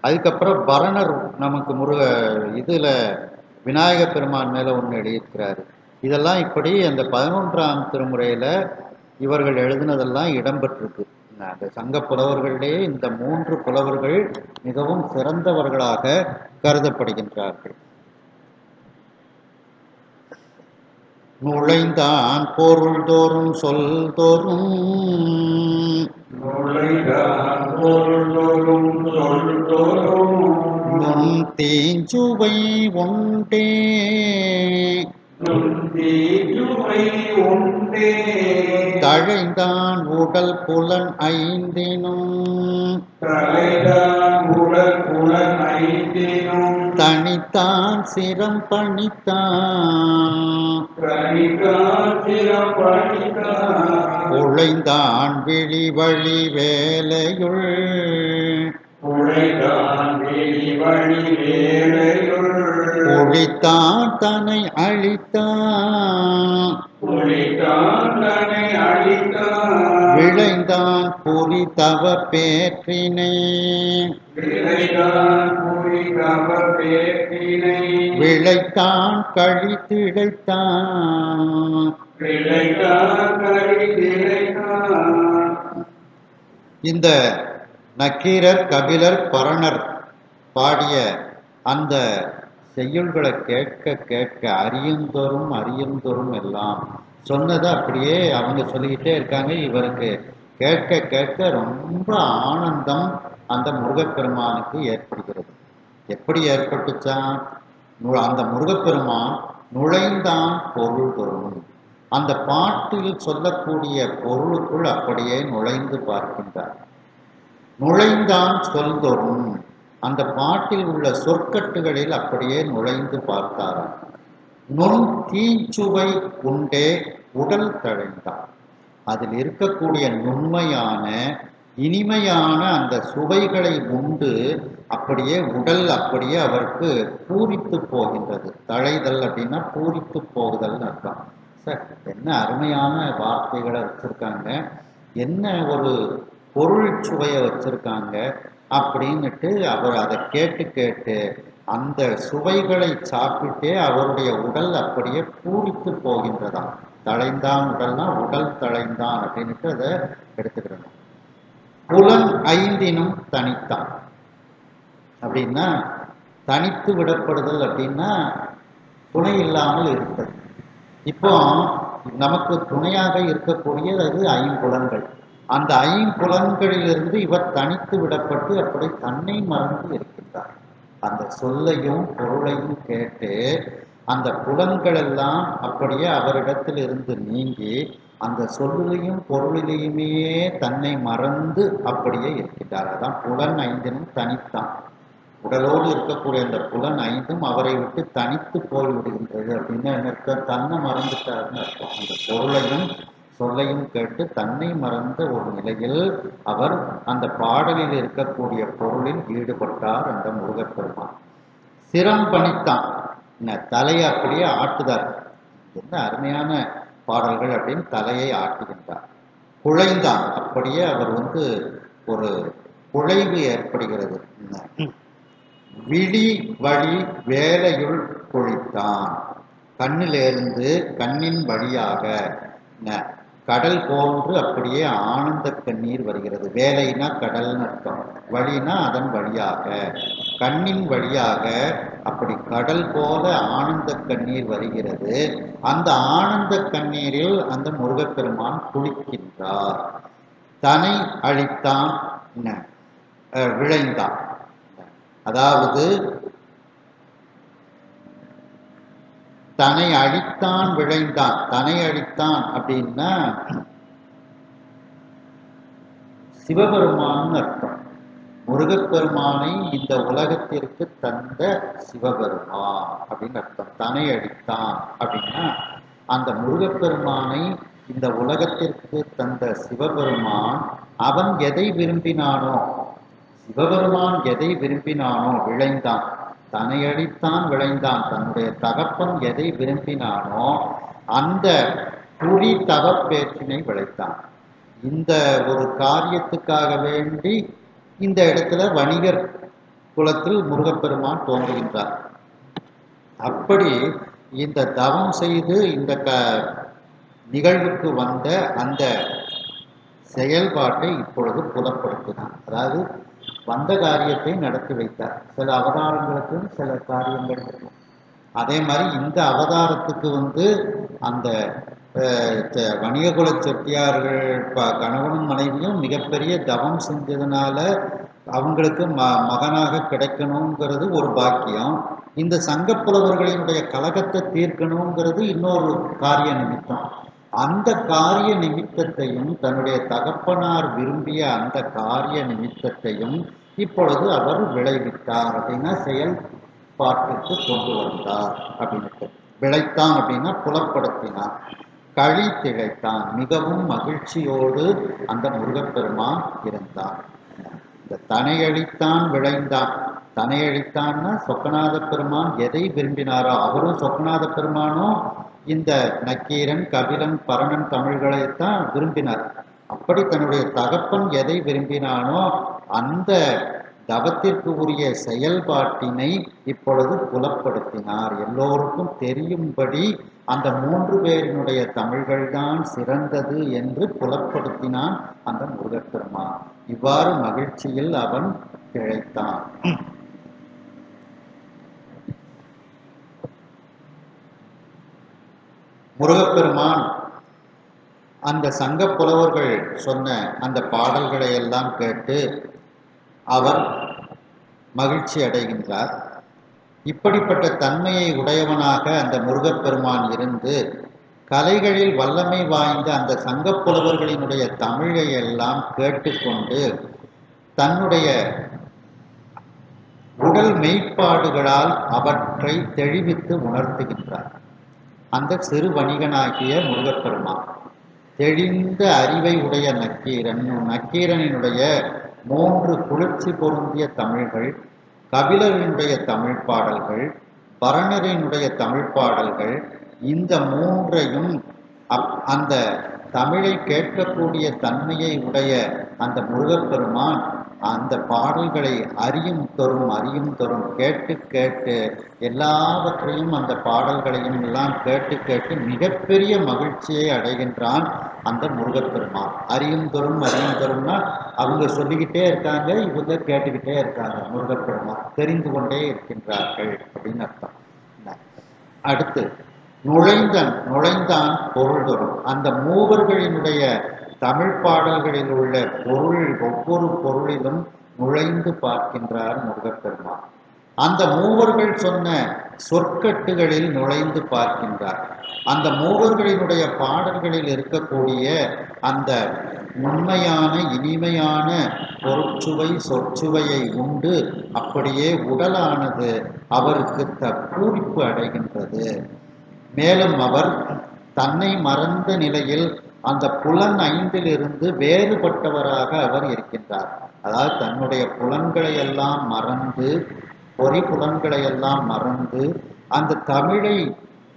அதுக்கப்புறம் பரணர் நமக்கு இதுல விநாயக பெருமான் மேல ஒன்று எழுதியிருக்கிறாரு. இதெல்லாம் இப்படி அந்த 11ஆம் திருமுறையில இவர்கள் எழுதினதெல்லாம் இடம்பெற்றிருக்கு. அந்த சங்க புலவர்களிடையே இந்த 3 புலவர்கள் மிகவும் சிறந்தவர்களாக கருதப்படுகின்றார்கள். நுழைந்தான் பொருள் தோறும் சொல் தோறும் நுழைதான் பொருளொரும் சொல்தொரும் நுண் தீஞ்சுவை உண்டே நுந்தீஜுவை உண்டே தழைந்தான் உடல் புலன் ஐந்தினும் தலைதான் உடல் புலன் ஐந்தினும் தனித்தான் சிரம் பணித்தான் கணிகாத்திரம் பணித்தான் உழைந்தான் விழி வழி வேலையுள் உழைதான் வெளிவழி வேலையுள் ஒழித்தான் தன்னை அழித்தான் உழைத்தான் தன்னை அழித்தான் விளைந்தான் பொறி தவ பேற்றினை விளைதான் புரிதவ பேட்டினை விளைத்தான் கழித்திழைத்தான் விளைதான் கழிதிழைத்தான் இந்த நக்கீரர் கபிலர் பரணர் பாடிய அந்த செய்யுள்களை கேட்க கேட்க அறியுந்தோறும் அறியுந்தோறும் எல்லாம் சொன்னதை அப்படியே அவங்க சொல்லிக்கிட்டே இருக்காங்க. இவருக்கு கேட்க கேட்க ரொம்ப ஆனந்தம் அந்த முருகப்பெருமானுக்கு ஏற்படுகிறது. எப்படி ஏற்பட்டுச்சான்? அந்த முருகப்பெருமான் நுழைந்தான் பொருள் தோறும், அந்த பாட்டில் சொல்லக்கூடிய பொருளுக்குள் அப்படியே நுழைந்து பார்க்கின்றார். நுழைந்தான் சொல்தொரும், அந்த பாட்டில் உள்ள சொற்கட்டுகளில் அப்படியே நுழைந்து பார்த்தாராம். நுண் தீஞ்சுவை உண்டே உடல் தழைந்தான், அதில் இருக்கக்கூடிய நுண்மையான இனிமையான அந்த சுவைகளை உண்டு அப்படியே உடல் அப்படியே அவருக்கு பூரித்து போகின்றது. தழைதல் அப்படின்னா பூரித்து போகுதல்னு அர்த்தம். சார், என்ன அருமையான வார்த்தைகளை வச்சிருக்காங்க, என்ன ஒரு பொருள் சுவையை வச்சிருக்காங்க அப்படின்னுட்டு அவர் அதை கேட்டு கேட்டு அந்த சுவைகளை சாப்பிட்டே அவருடைய உடல் அப்படியே பூரித்து போகின்றதாம். தழைந்தான் உடல்னா உடல் தழைந்தான் அப்படின்ட்டு அதை எடுத்துக்கிறோம். புலன் ஐந்தினும் தனித்தான் அப்படின்னா தனித்து விடப்படுதல் அப்படின்னா துணை இல்லாமல் இருப்பது. இப்போ நமக்கு துணையாக இருக்கக்கூடியது அது ஐம்புலன்கள். அந்த ஐம்புலன்களிலிருந்து இவர் தனித்து விடப்பட்டு அப்படி தன்னை மறந்து இருக்கின்றார். அந்த சொல்லையும் பொருளையும் கேட்டு அந்த புலன்கள் எல்லாம் அப்படியே அவரிடத்தில் இருந்து நீங்கி அந்த சொல்லிலையும் பொருளிலையுமே தன்னை மறந்து அப்படியே இருக்கின்றார். அதான் புலன் ஐந்தினும் தனித்தான். உடலோடு இருக்கக்கூடிய அந்த புலன் ஐந்தும் அவரை விட்டு தனித்து போய்விடுகின்றது அப்படின்னு என்ன, தன்னை மறந்துட்டார்னு அர்த்தம். அந்த பொருளையும் சொல்லையும் கேட்டு தன்னை மறந்த ஒரு நிலையில் அவர் அந்த பாடலில் இருக்கக்கூடிய பொருளில் ஈடுபட்டார் அந்த முருகப்பெருமான். சிரம் பணித்தான், தலையை அப்படியே ஆட்டுதார். என்ன அருமையான பாடல்கள் அப்படின்னு தலையை ஆட்டுகின்றார். குழைந்தான், அப்படியே அவர் ஒரு குழைவு ஏற்படுகிறது. விழி வழி வேலையுள் குழித்தான், கண்ணிலிருந்து கண்ணின் வழியாக கடல் போன்று அப்படியே ஆனந்த கண்ணீர் வருகிறது. வேலைனா கடல்னு அர்த்தம், வழினா அதன் வழியாக, கண்ணின் வழியாக அப்படி கடல் போல ஆனந்த கண்ணீர் வருகிறது. அந்த ஆனந்த கண்ணீரில் அந்த முருகப்பெருமான் குளிக்கின்றார். தனை அழித்தான், விளைந்தான். அதாவது தன்னை அழித்தான் விளைந்தான். தன்னை அழித்தான் அப்படின்னா சிவபெருமான் அர்த்தம். முருகப்பெருமானை இந்த உலகத்திற்கு தந்த சிவபெருமான் அப்படின்னு அர்த்தம். தன்னை அழித்தான் அப்படின்னா அந்த முருகப்பெருமானை இந்த உலகத்திற்கு தந்த சிவபெருமான் அவன் எதை விரும்பினானோ, சிவபெருமான் எதை விரும்பினானோ விளைந்தான். தன்னை அழித்தான் விளைந்தான். தன்னுடைய தகப்பன் எதை விரும்பினானோ அந்த புரி தவப்பேற்றினை விளைத்தான். இந்த ஒரு காரியத்துக்காக வேண்டி இந்த இடத்துல வணிகர் குலத்தில் முருகப்பெருமான் தோன்றுகின்றார். அப்படி இந்த தவம் செய்து இந்த நிகழ்வுக்கு வந்த அந்த செயல்பாட்டை இப்பொழுது புலப்படுத்தினான். அதாவது வந்த காரியத்தை நடத்தி வைத்தார். சில அவதாரங்களுக்கும் சில காரியங்கள் இருக்கும். அதே மாதிரி இந்த அவதாரத்துக்கு அந்த வணிககுல செட்டியார்கள் கணவனும் மனைவியும் மிகப்பெரிய தவம் செஞ்சதுனால அவங்களுக்கு மகனாக கிடைக்கணுங்கிறது ஒரு பாக்கியம். இந்த சங்கப்புலவர்களினுடைய கலகத்தை தீர்க்கணுங்கிறது இன்னொரு காரிய நிமித்தம். அந்த காரிய நிமித்தத்தையும் தன்னுடைய தகப்பனார் விரும்பிய அந்த காரிய நிமித்தத்தையும் இப்பொழுது அவர் விளைவித்தார் அப்படின்னா செயல்பாட்டுக்கு கொண்டு வந்தார் அப்படின்ட்டு. விளைத்தான் அப்படின்னா புலப்படுத்தினார். களி திளைத்தான், மிகவும் மகிழ்ச்சியோடு அந்த முருகப்பெருமான் இருந்தான். இந்த தனையழித்தான் விளைந்தான். தனையழித்தான்னா சொக்கநாத பெருமான் எதை விரும்பினாரோ, அவரும் சொக்கநாத பெருமானும் இந்த நக்கீரன், கபிலன், பரணன் தமிழ்களைத்தான் விரும்பினார். அப்படி தன்னுடைய தகப்பன் எதை விரும்பினானோ அந்த தவத்திற்கு உரிய செயல்பாட்டினை இப்பொழுது புலப்படுத்தினார். எல்லோருக்கும் தெரியும்படி அந்த 3 பேரினுடைய தமிழ்கள் தான் சிறந்தது என்று புலப்படுத்தினான் அந்த முருகப்பெருமான். இவ்வாறு மகிழ்ச்சியில் அவன் திளைத்தான். முருகப்பெருமான் அந்த சங்க புலவர்கள் சொன்ன அந்த பாடல்களை எல்லாம் கேட்டு அவர் மகிழ்ச்சி அடைகின்றார். இப்படிப்பட்ட தன்மையை உடையவனாக அந்த முருகப்பெருமான் இருந்து கலைகளில் வல்லமை வாய்ந்த அந்த சங்கப்புலவர்களினுடைய தமிழை எல்லாம் கேட்டுக்கொண்டு தன்னுடைய உடல் மெய்ப்பாடுகளால் அவற்றை தெளிவித்து உணர்த்துகின்றார். அந்த சிறு வணிகனாகிய முருகப்பெருமான் தெளிந்த அறிவை உடைய நக்கீரனினுடைய 3 குளிர்ச்சி பொருந்திய தமிழ்கள், கபிலரினுடைய தமிழ் பாடல்கள், பரணரினுடைய தமிழ் பாடல்கள், இந்த 3ஐயும் அந்த தமிழை கேட்கக்கூடிய தன்மையை உடைய அந்த முருகப்பெருமான் அந்த பாடல்களை அறியும் தரும் கேட்டு கேட்டு எல்லாவற்றையும் அந்த பாடல்களையும் எல்லாம் கேட்டு கேட்டு மிகப்பெரிய மகிழ்ச்சியை அடைகின்றான் அந்த முருகப்பெருமான். அறியும் தரும்னா அவங்க சொல்லிக்கிட்டே இருக்காங்க, இவங்க கேட்டுக்கிட்டே இருக்காங்க. முருகப்பெருமான் தெரிந்து கொண்டே இருக்கின்றார்கள் அப்படின்னு அர்த்தம். அடுத்து நுழைந்தான் பொருள் தரும். அந்த மூவர்களினுடைய தமிழ் பாடல்களில் உள்ள பொருள், ஒவ்வொரு பொருளிலும் நுழைந்து பார்க்கின்றார் முருகப்பெருமான். அந்த மூவர்கள் சொன்ன சொற்கட்டுகளில் நுழைந்து பார்க்கின்றார். அந்த மூவர்களினுடைய பாடல்களில் இருக்கக்கூடிய அந்த உண்மையான இனிமையான பொருட்சுவை சொற்சுவையை உண்டு அப்படியே உடலானது அவருக்கு பூரிப்பு அடைகின்றது. மேலும் அவர் தன்னை மறந்த நிலையில் அந்த புலன் 5லிருந்து வேறுபட்டவராக அவர் இருக்கின்றார். அதாவது தன்னுடைய புலன்களை எல்லாம் மறந்து, பொறி புலன்களை எல்லாம் மறந்து அந்த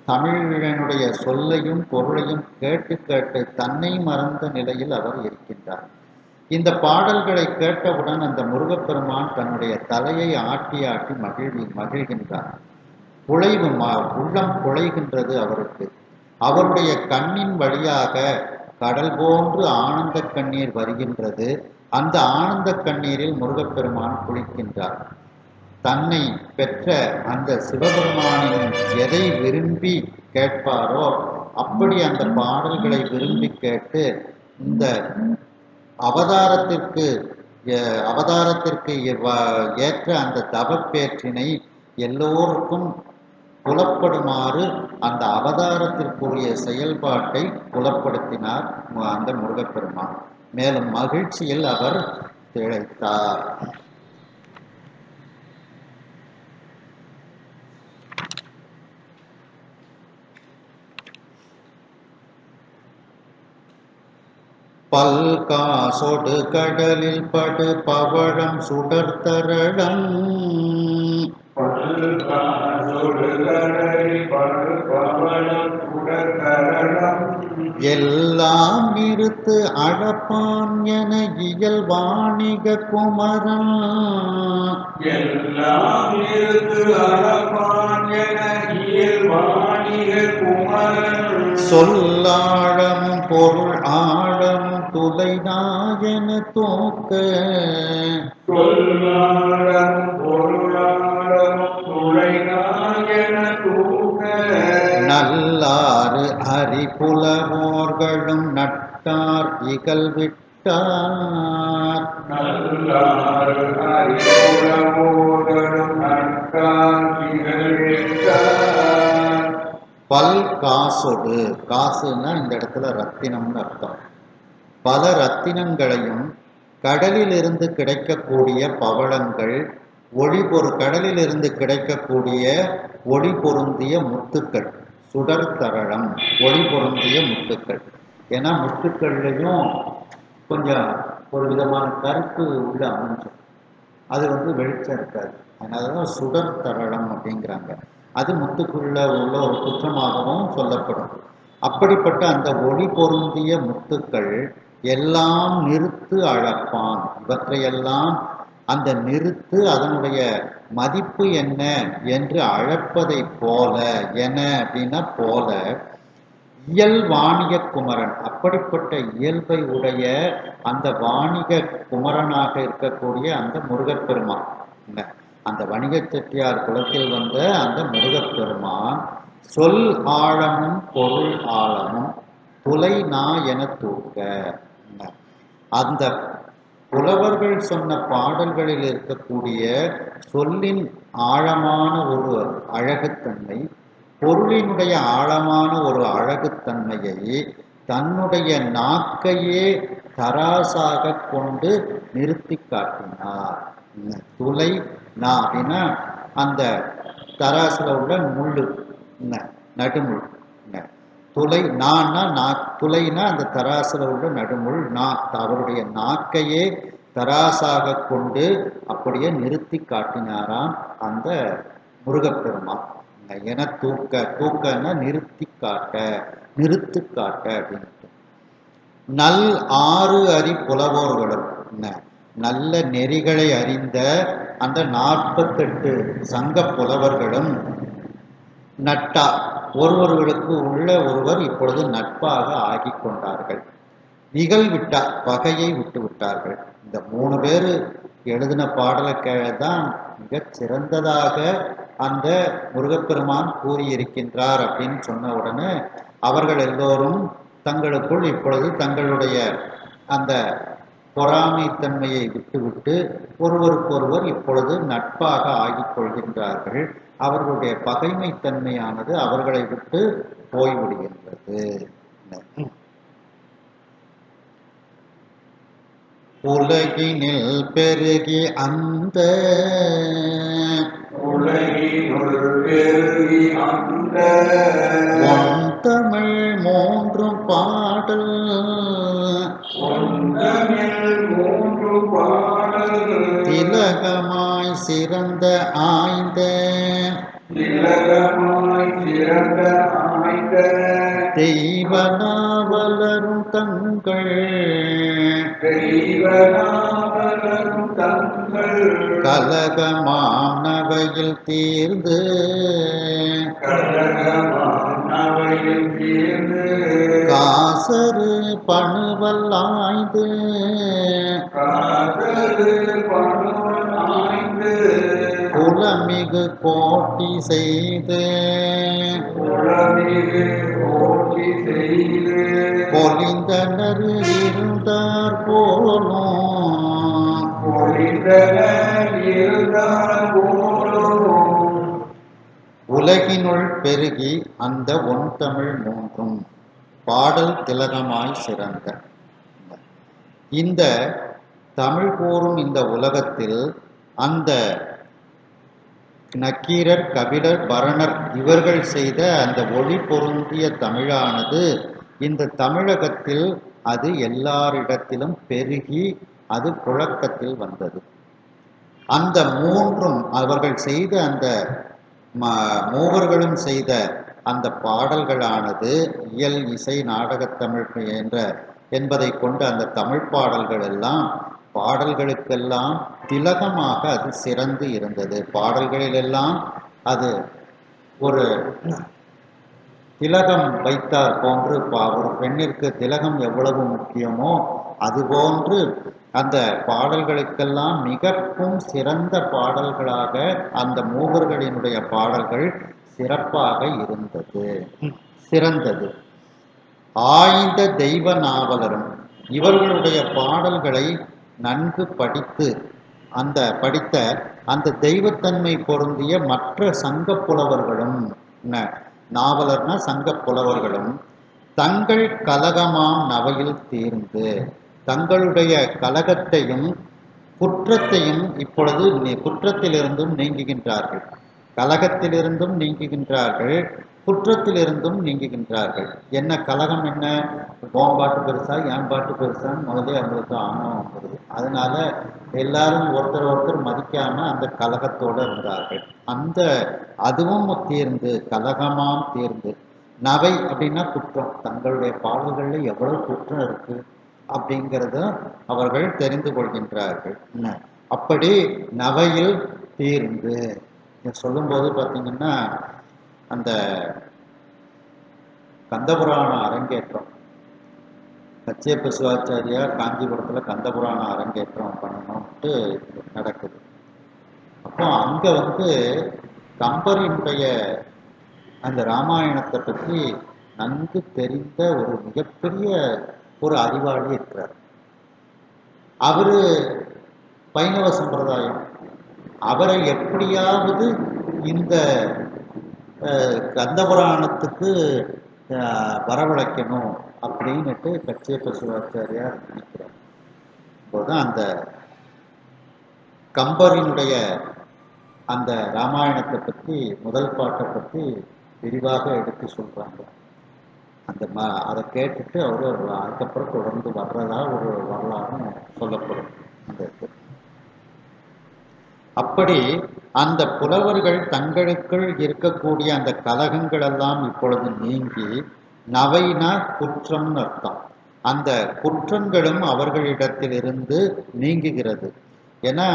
தமிழனுடைய சொல்லையும் பொருளையும் கேட்டு கேட்டு தன்னை மறந்த நிலையில் அவர் இருக்கின்றார். இந்த பாடல்களை கேட்டவுடன் அந்த முருகப்பெருமான் தன்னுடைய தலையை ஆட்டி ஆட்டி மகிழ்கின்றார். உள்ளம் குழைகின்றது அவருக்கு. அவருடைய கண்ணின் வழியாக கடல் போன்று ஆனந்த கண்ணீர் வருகின்றது. அந்த ஆனந்த கண்ணீரில் முருகப்பெருமான் குளிக்கின்றார். தன்னை பெற்ற அந்த சிவபெருமானின் எதை விரும்பி கேட்பாரோ அப்படி அந்த பாடல்களை விரும்பி கேட்டு இந்த அவதாரத்திற்கு ஏற்ற அந்த தவப்பேற்றினை எல்லோருக்கும் புலப்படுமாறு அந்த அவதாரத்திற்குரிய செயல்பாட்டை புலப்படுத்தினார் அந்த முருகப்பெருமான். மேலும் மகிழ்ச்சியில் அவர் திளைத்தார். பல்காசொடு கடலில் படு பவழம் சுடர்தரடம் எல்லாம் நிறுத்து அழப்பான் என இயல் வாணிக குமரன் சொல்லாழமும் பொருள் ஆழமும் துளைநாயன தூக்க நல்லாறு அறிபுலவோர்களும் நட்டார் இகழ்விட்டார் நல்லாறு அறிவுறவோர்களும் நட்டார் இகழ்விட்டார். பல் காசொடு, காசுன்னா இந்த இடத்துல ரத்தினம்னு அர்த்தம். பல ரத்தினங்களையும் கடலிலிருந்து கிடைக்கக்கூடிய பவளங்கள், கடலிலிருந்து கிடைக்கக்கூடிய ஒளி பொருந்திய முத்துக்கள், சுடர் தரளம், ஒளி பொருந்திய முத்துக்கள். ஏன்னா முத்துக்கள்லையும் கொஞ்சம் ஒரு விதமான கருப்பு உள்ள அமைஞ்சம், அது வெளிச்சம் இருக்காது, அதனால தான் சுடர் தரளம் அப்படிங்கிறாங்க. அது முத்துக்குள்ள உள்ள ஒரு குற்றமாகவும் சொல்லப்படும். அப்படிப்பட்ட அந்த ஒளி பொருந்திய முத்துக்கள் எல்லாம் நிறுத்து அழப்பான். இவற்றையெல்லாம் அந்த நிறுத்து அதனுடைய மதிப்பு என்ன என்று அழைப்பதை போல, என அப்படின்னா போல, இயல் வாணிக குமரன், அப்படிப்பட்ட இயல்பை உடைய அந்த வாணிக குமரனாக இருக்கக்கூடிய அந்த முருகப்பெருமான், அந்த வணிக செட்டியார் குலத்தில் வந்த அந்த முருகப்பெருமான் சொல் ஆழமும் பொருள் ஆழமும் துளை நா என தூக்க. அந்த புலவர்கள் சொன்ன பாடல்களில் இருக்கக்கூடிய சொல்லின் ஆழமான ஒரு அழகுத்தன்மை, பொருளினுடைய ஆழமான ஒரு அழகுத்தன்மையை தன்னுடைய நாக்கையே தராசாக கொண்டு நிறுத்தி காட்டினார். துளை நா அப்படின்னா அந்த தராசுல உள்ள முள்ளு, நடுமுள். துளை நான்னா துளைனா அந்த தராசுல உள்ள நடுமுள். அவருடைய நாக்கையே தராசாக கொண்டு அப்படியே நிறுத்தி காட்டினாராம் அந்த முருகப்பெருமான். என தூக்க, தூக்கன்னா நிறுத்தி காட்ட, நிறுத்து காட்ட அப்படின்ட்டு. நல் ஆறு அறி புலவோர்களும், நல்ல நெறிகளை அறிந்த அந்த 48 சங்க புலவர்களும் நட்டா, ஒருவர்களுக்கு உள்ள ஒருவர் இப்பொழுது நட்பாக ஆகி கொண்டார்கள். நிகழ்விட்டா, பகையை விட்டு விட்டார்கள். இந்த 3 பேர் எழுதின பாடலை தான் மிகச் சிறந்ததாக அந்த முருகப்பெருமான் கூறியிருக்கின்றார் அப்படின்னு சொன்ன உடனே அவர்கள் எல்லோரும் தங்களுக்குள் இப்பொழுது தங்களுடைய அந்த பொறாமைத்தன்மையை விட்டுவிட்டு ஒருவருக்கொருவர் இப்பொழுது நட்பாக ஆகிக் கொள்கின்றார்கள். அவர்களுடைய பகைமைத்தன்மையானது அவர்களை விட்டு போய்விடுகின்றது. உலகினில் பெருகி அந்த ஒன் தமிழ் 3 பாடல் திலகமாய் சிறந்த ஆய்ந்த தெய்வனாவலரும் தங்கள் கலகமானவையில் தீர்ந்து காசரு பணுவல் ஆய்ந்து குலமிகு கோட்டி செய்து பொலிந்தனர் இருந்தார் போலும் உலகினுள் பெருகி அந்த ஒன் தமிழ் 3 பாடல் திலகமாய் சிறந்த. இந்த தமிழ் கூறும் இந்த உலகத்தில் அந்த நக்கீரர், கபிலர், பரணர் இவர்கள் செய்த அந்த ஒளி பொருந்திய தமிழானது இந்த தமிழகத்தில் அது எல்லாரிடத்திலும் பெருகி அது புழக்கத்தில் வந்தது. அந்த 3 அவர்கள் செய்த அந்த மூவர்களும் செய்த அந்த பாடல்களானது இயல், இசை, நாடகத்தமிழ் என்பதை கொண்டு அந்த தமிழ் பாடல்கள் எல்லாம் பாடல்களுக்கெல்லாம் திலகமாக அது சிறந்து இருந்தது. பாடல்களிலெல்லாம் அது ஒரு திலகம் வைத்தார் போன்று, ஒரு பெண்ணிற்கு திலகம் எவ்வளவு முக்கியமோ அதுபோன்று அந்த பாடல்களுக்கெல்லாம் மிகவும் சிறந்த பாடல்களாக அந்த மூவர்களினுடைய பாடல்கள் சிறப்பாக இருந்தது, சிறந்தது. ஆய்ந்த தெய்வ நாவலரும் இவர்களுடைய பாடல்களை நன்கு படித்த அந்த தெய்வத்தன்மை பொருந்திய மற்ற சங்க புலவர்களும், நாவலர்னா சங்க புலவர்களும் தங்கள் கலகமாம் நவையில் தீர்ந்து தங்களுடைய கலகத்தையும் குற்றத்தையும் இப்பொழுது குற்றத்திலிருந்தும் நீங்குகின்றார்கள், கலகத்திலிருந்தும் நீங்குகின்றார்கள், குற்றத்திலிருந்தும் நீங்குகின்றார்கள். என்ன கலகம்? என்ன? உன் பாட்டு பெருசா என் பாட்டு பெருசான்னு முதலே அவங்களுக்கு ஆணவம் வருது. அதனால எல்லாரும் ஒருத்தர் மதிக்காம அந்த கலகத்தோடு இருந்தார்கள். அதுவும் தீர்ந்து, கலகமாம் தீர்ந்து. நவை அப்படின்னா குற்றம். தங்களுடைய பாடல்கள்ல எவ்வளவு குற்றம் இருக்கு அப்படிங்கிறத அவர்கள் தெரிந்து கொள்கின்றார்கள். அப்படி நவையில் தீர்ந்து சொல்லும்போது பார்த்தீங்கன்னா, அந்த கந்தபுராண அரங்கேற்றம், கச்சியப்ப சிவாச்சாரியார் காஞ்சிபுரத்தில் கந்தபுராண அரங்கேற்றம் பண்ணணும்ட்டு நடக்குது. அப்போ அங்கே கம்பரினுடைய அந்த ராமாயணத்தை பற்றி நன்கு தெரிந்த ஒரு மிகப்பெரிய ஒரு அறிவாளி இருக்கிறார். அவரு வைணவ சம்பிரதாயம். அவரை எப்படியாவது இந்த கந்தபுராணத்துக்கு வரவழைக்கணும் அப்படின்னுட்டு கச்சியப்ப சிவாச்சாரியார் நினைக்கிறார். இப்போதான் அந்த கம்பரினுடைய அந்த ராமாயணத்தை பற்றி, முதல் பாட்டை பற்றி விரிவாக எடுத்து சொல்றாங்க. அதை கேட்டுட்டு அவர் அதுக்கப்புறம் தொடர்ந்து வர்றதா ஒரு வரலாறும் சொல்லப்படும். அப்படி அந்த புலவர்கள் தங்களுக்குள் இருக்கக்கூடிய அந்த கலகங்கள் எல்லாம் இப்பொழுது நீங்கி, நவைனா குற்றம்னு அர்த்தம், அந்த குற்றங்களும் அவர்களிடத்திலிருந்து நீங்குகிறது. ஏன்னா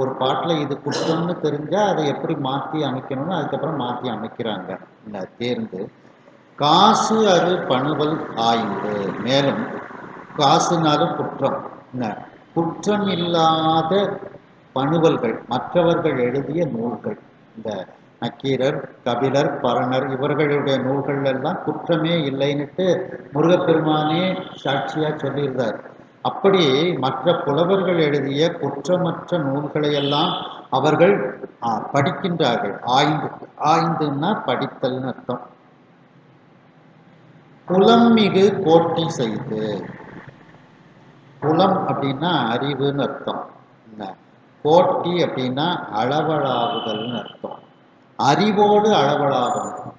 ஒரு பாட்டில் இது குற்றம்னு தெரிஞ்சா அதை எப்படி மாற்றி அமைக்கணும்னு அதுக்கப்புறம் மாற்றி அமைக்கிறாங்க. தேர்ந்து காசு அரு பணுவல் ஆய்ந்து, மேலும் காசுனாலும் குற்றம், குற்றம் இல்லாத பணுவல்கள், மற்றவர்கள் எழுதிய நூல்கள், இந்த நக்கீரர், கபிலர், பரணர் இவர்களுடைய நூல்கள் எல்லாம் குற்றமே இல்லைன்னுட்டு முருகப்பெருமானே சாட்சியா சொல்லியிருந்தார். அப்படி மற்ற புலவர்கள் எழுதிய குற்றமற்ற நூல்களை எல்லாம் அவர்கள் படிக்கின்றார்கள். ஆய்ந்துன்னா படித்தல்னு அர்த்தம். புலம் மிகு கோட்டி செய்து, புலம் அப்படின்னா அறிவுன்னு அர்த்தம். கோட்டி அப்படின்னா அளவளாவுதல்னு அர்த்தம். அறிவோடு அளவளாகணும்.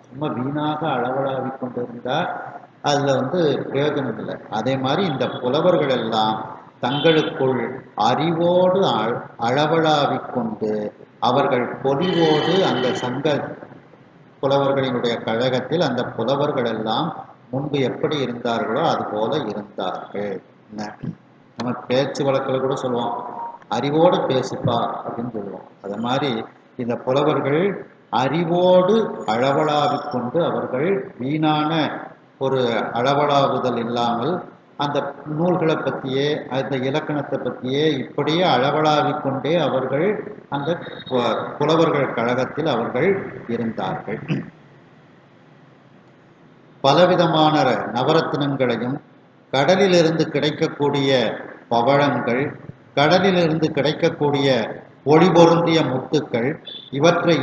சும்மா வீணாக அளவளாவி கொண்டிருந்தா அதுல பிரயோஜனம் இல்லை. அதே மாதிரி இந்த புலவர்கள் எல்லாம் தங்களுக்குள் அறிவோடு அளவளாவிக்கொண்டு அவர்கள் பொலிவோடு அந்த சங்க புலவர்களினுடைய கழகத்தில் அந்த புலவர்கள் எல்லாம் முன்பு எப்படி இருந்தார்களோ அது போல இருந்தார்கள். நம்ம பேச்சு வழக்கில் கூட சொல்லுவோம், அறிவோடு பேசுப்பா அப்படின்னு சொல்லுவோம். அது மாதிரி இந்த புலவர்கள் அறிவோடு அளவளாவிக்கொண்டு அவர்கள் வீணான ஒரு அளவளாவுதல் இல்லாமல் அந்த நூல்களை பற்றியே அந்த இலக்கணத்தை பற்றியே இப்படியே அளவளாவிக்கொண்டே அவர்கள் அந்த புலவர்கள் கழகத்தில் அவர்கள் இருந்தார்கள். பலவிதமான நவரத்தினங்களையும், கடலிலிருந்து கிடைக்கக்கூடிய பவழங்கள், கடலிலிருந்து கிடைக்கக்கூடிய ஒளி பொருந்திய முத்துக்கள்,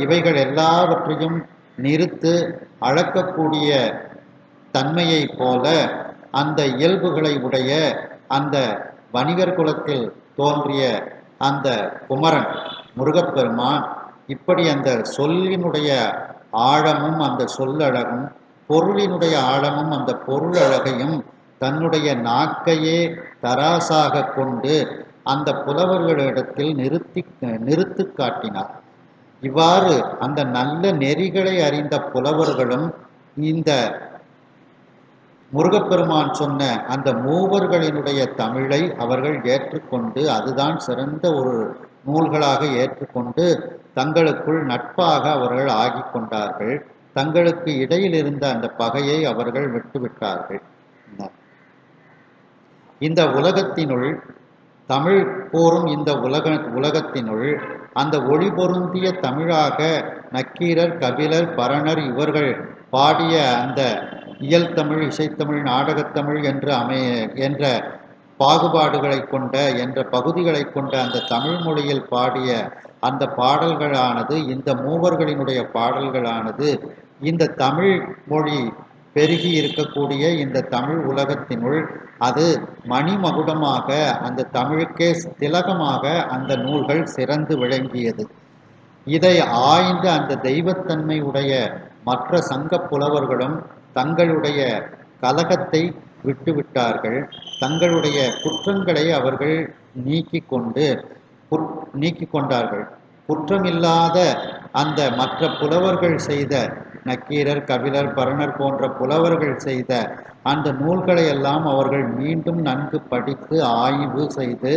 இவைகள் எல்லாவற்றையும் நிறுத்து அளக்கக்கூடிய தன்மையை போல அந்த இயல்புகளை உடைய அந்த வணிகர் குலத்தில் தோன்றிய அந்த குமரன் முருகப்பெருமான் இப்படி அந்த சொல்லினுடைய ஆழமும் அந்த சொல்லழகும், பொருளினுடைய ஆழமும் அந்த பொருளழகையும் தன்னுடைய நாக்கையே தராசாக கொண்டு அந்த புலவர்களிடத்தில் நிறுத்து காட்டினார். இவ்வாறு அந்த நல்ல நெறிகளை அறிந்த புலவர்களும் இந்த முருகப்பெருமான் சொன்ன அந்த மூவர்களினுடைய தமிழை அவர்கள் ஏற்றுக்கொண்டு அதுதான் சிறந்த ஒரு நூல்களாக ஏற்றுக்கொண்டு தங்களுக்குள் நட்பாக அவர்கள் ஆகி கொண்டார்கள். தங்களுக்கு இடையில் இருந்த அந்த பகையை அவர்கள் விட்டுவிட்டார்கள். இந்த உலகத்தினுள் தமிழ் கூறும் இந்த உலகத்தினுள் அந்த ஒளி பொருந்திய தமிழாக நக்கீரர், கபிலர், பரணர் இவர்கள் பாடிய அந்த இயல் தமிழ், இசைத்தமிழ், நாடகத்தமிழ் என்ற பாகுபாடுகளை கொண்ட என்ற பகுதிகளை கொண்ட அந்த தமிழ் மொழியில் பாடிய அந்த பாடல்களானது, இந்த மூவர்களினுடைய பாடல்களானது இந்த தமிழ் மொழி பெருகி இருக்கக்கூடிய இந்த தமிழ் உலகத்தினுள் அது மணிமகுடமாக, அந்த தமிழுக்கே திலகமாக அந்த நூல்கள் சிறந்து விளங்கியது. இதை ஆய்ந்து அந்த தெய்வத்தன்மை உடைய மற்ற சங்க புலவர்களும் தங்களுடைய கலகத்தை விட்டுவிட்டார்கள். தங்களுடைய குற்றங்களை அவர்கள் நீக்கி கொண்டார்கள். குற்றமில்லாத அந்த மற்ற புலவர்கள் செய்த, நக்கீரர், கபிலர், பரணர் போன்ற புலவர்கள் செய்த அந்த நூல்களை எல்லாம் அவர்கள் மீண்டும் நன்கு படித்து ஆய்வு செய்து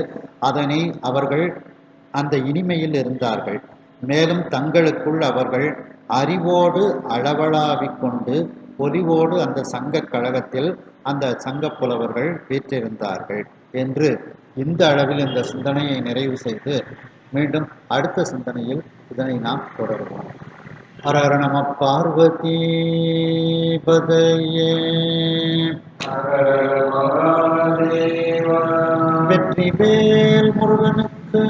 அதனை அவர்கள் அந்த இனிமையில் இருந்தார்கள். மேலும் தங்களுக்குள் அவர்கள் அறிவோடு அளவளாவிக்கொண்டு பொலிவோடு அந்த சங்க கழகத்தில் அந்த சங்க புலவர்கள் வீற்றிருந்தார்கள் என்று இந்த அளவில் இந்த சிந்தனையை நிறைவு செய்து மீண்டும் அடுத்த சிந்தனையில் இதனை நாம் தொடருவோம். ஹர ஹர நம பார்வதி பதையே. வெற்றிவேல் முருகனுக்கு.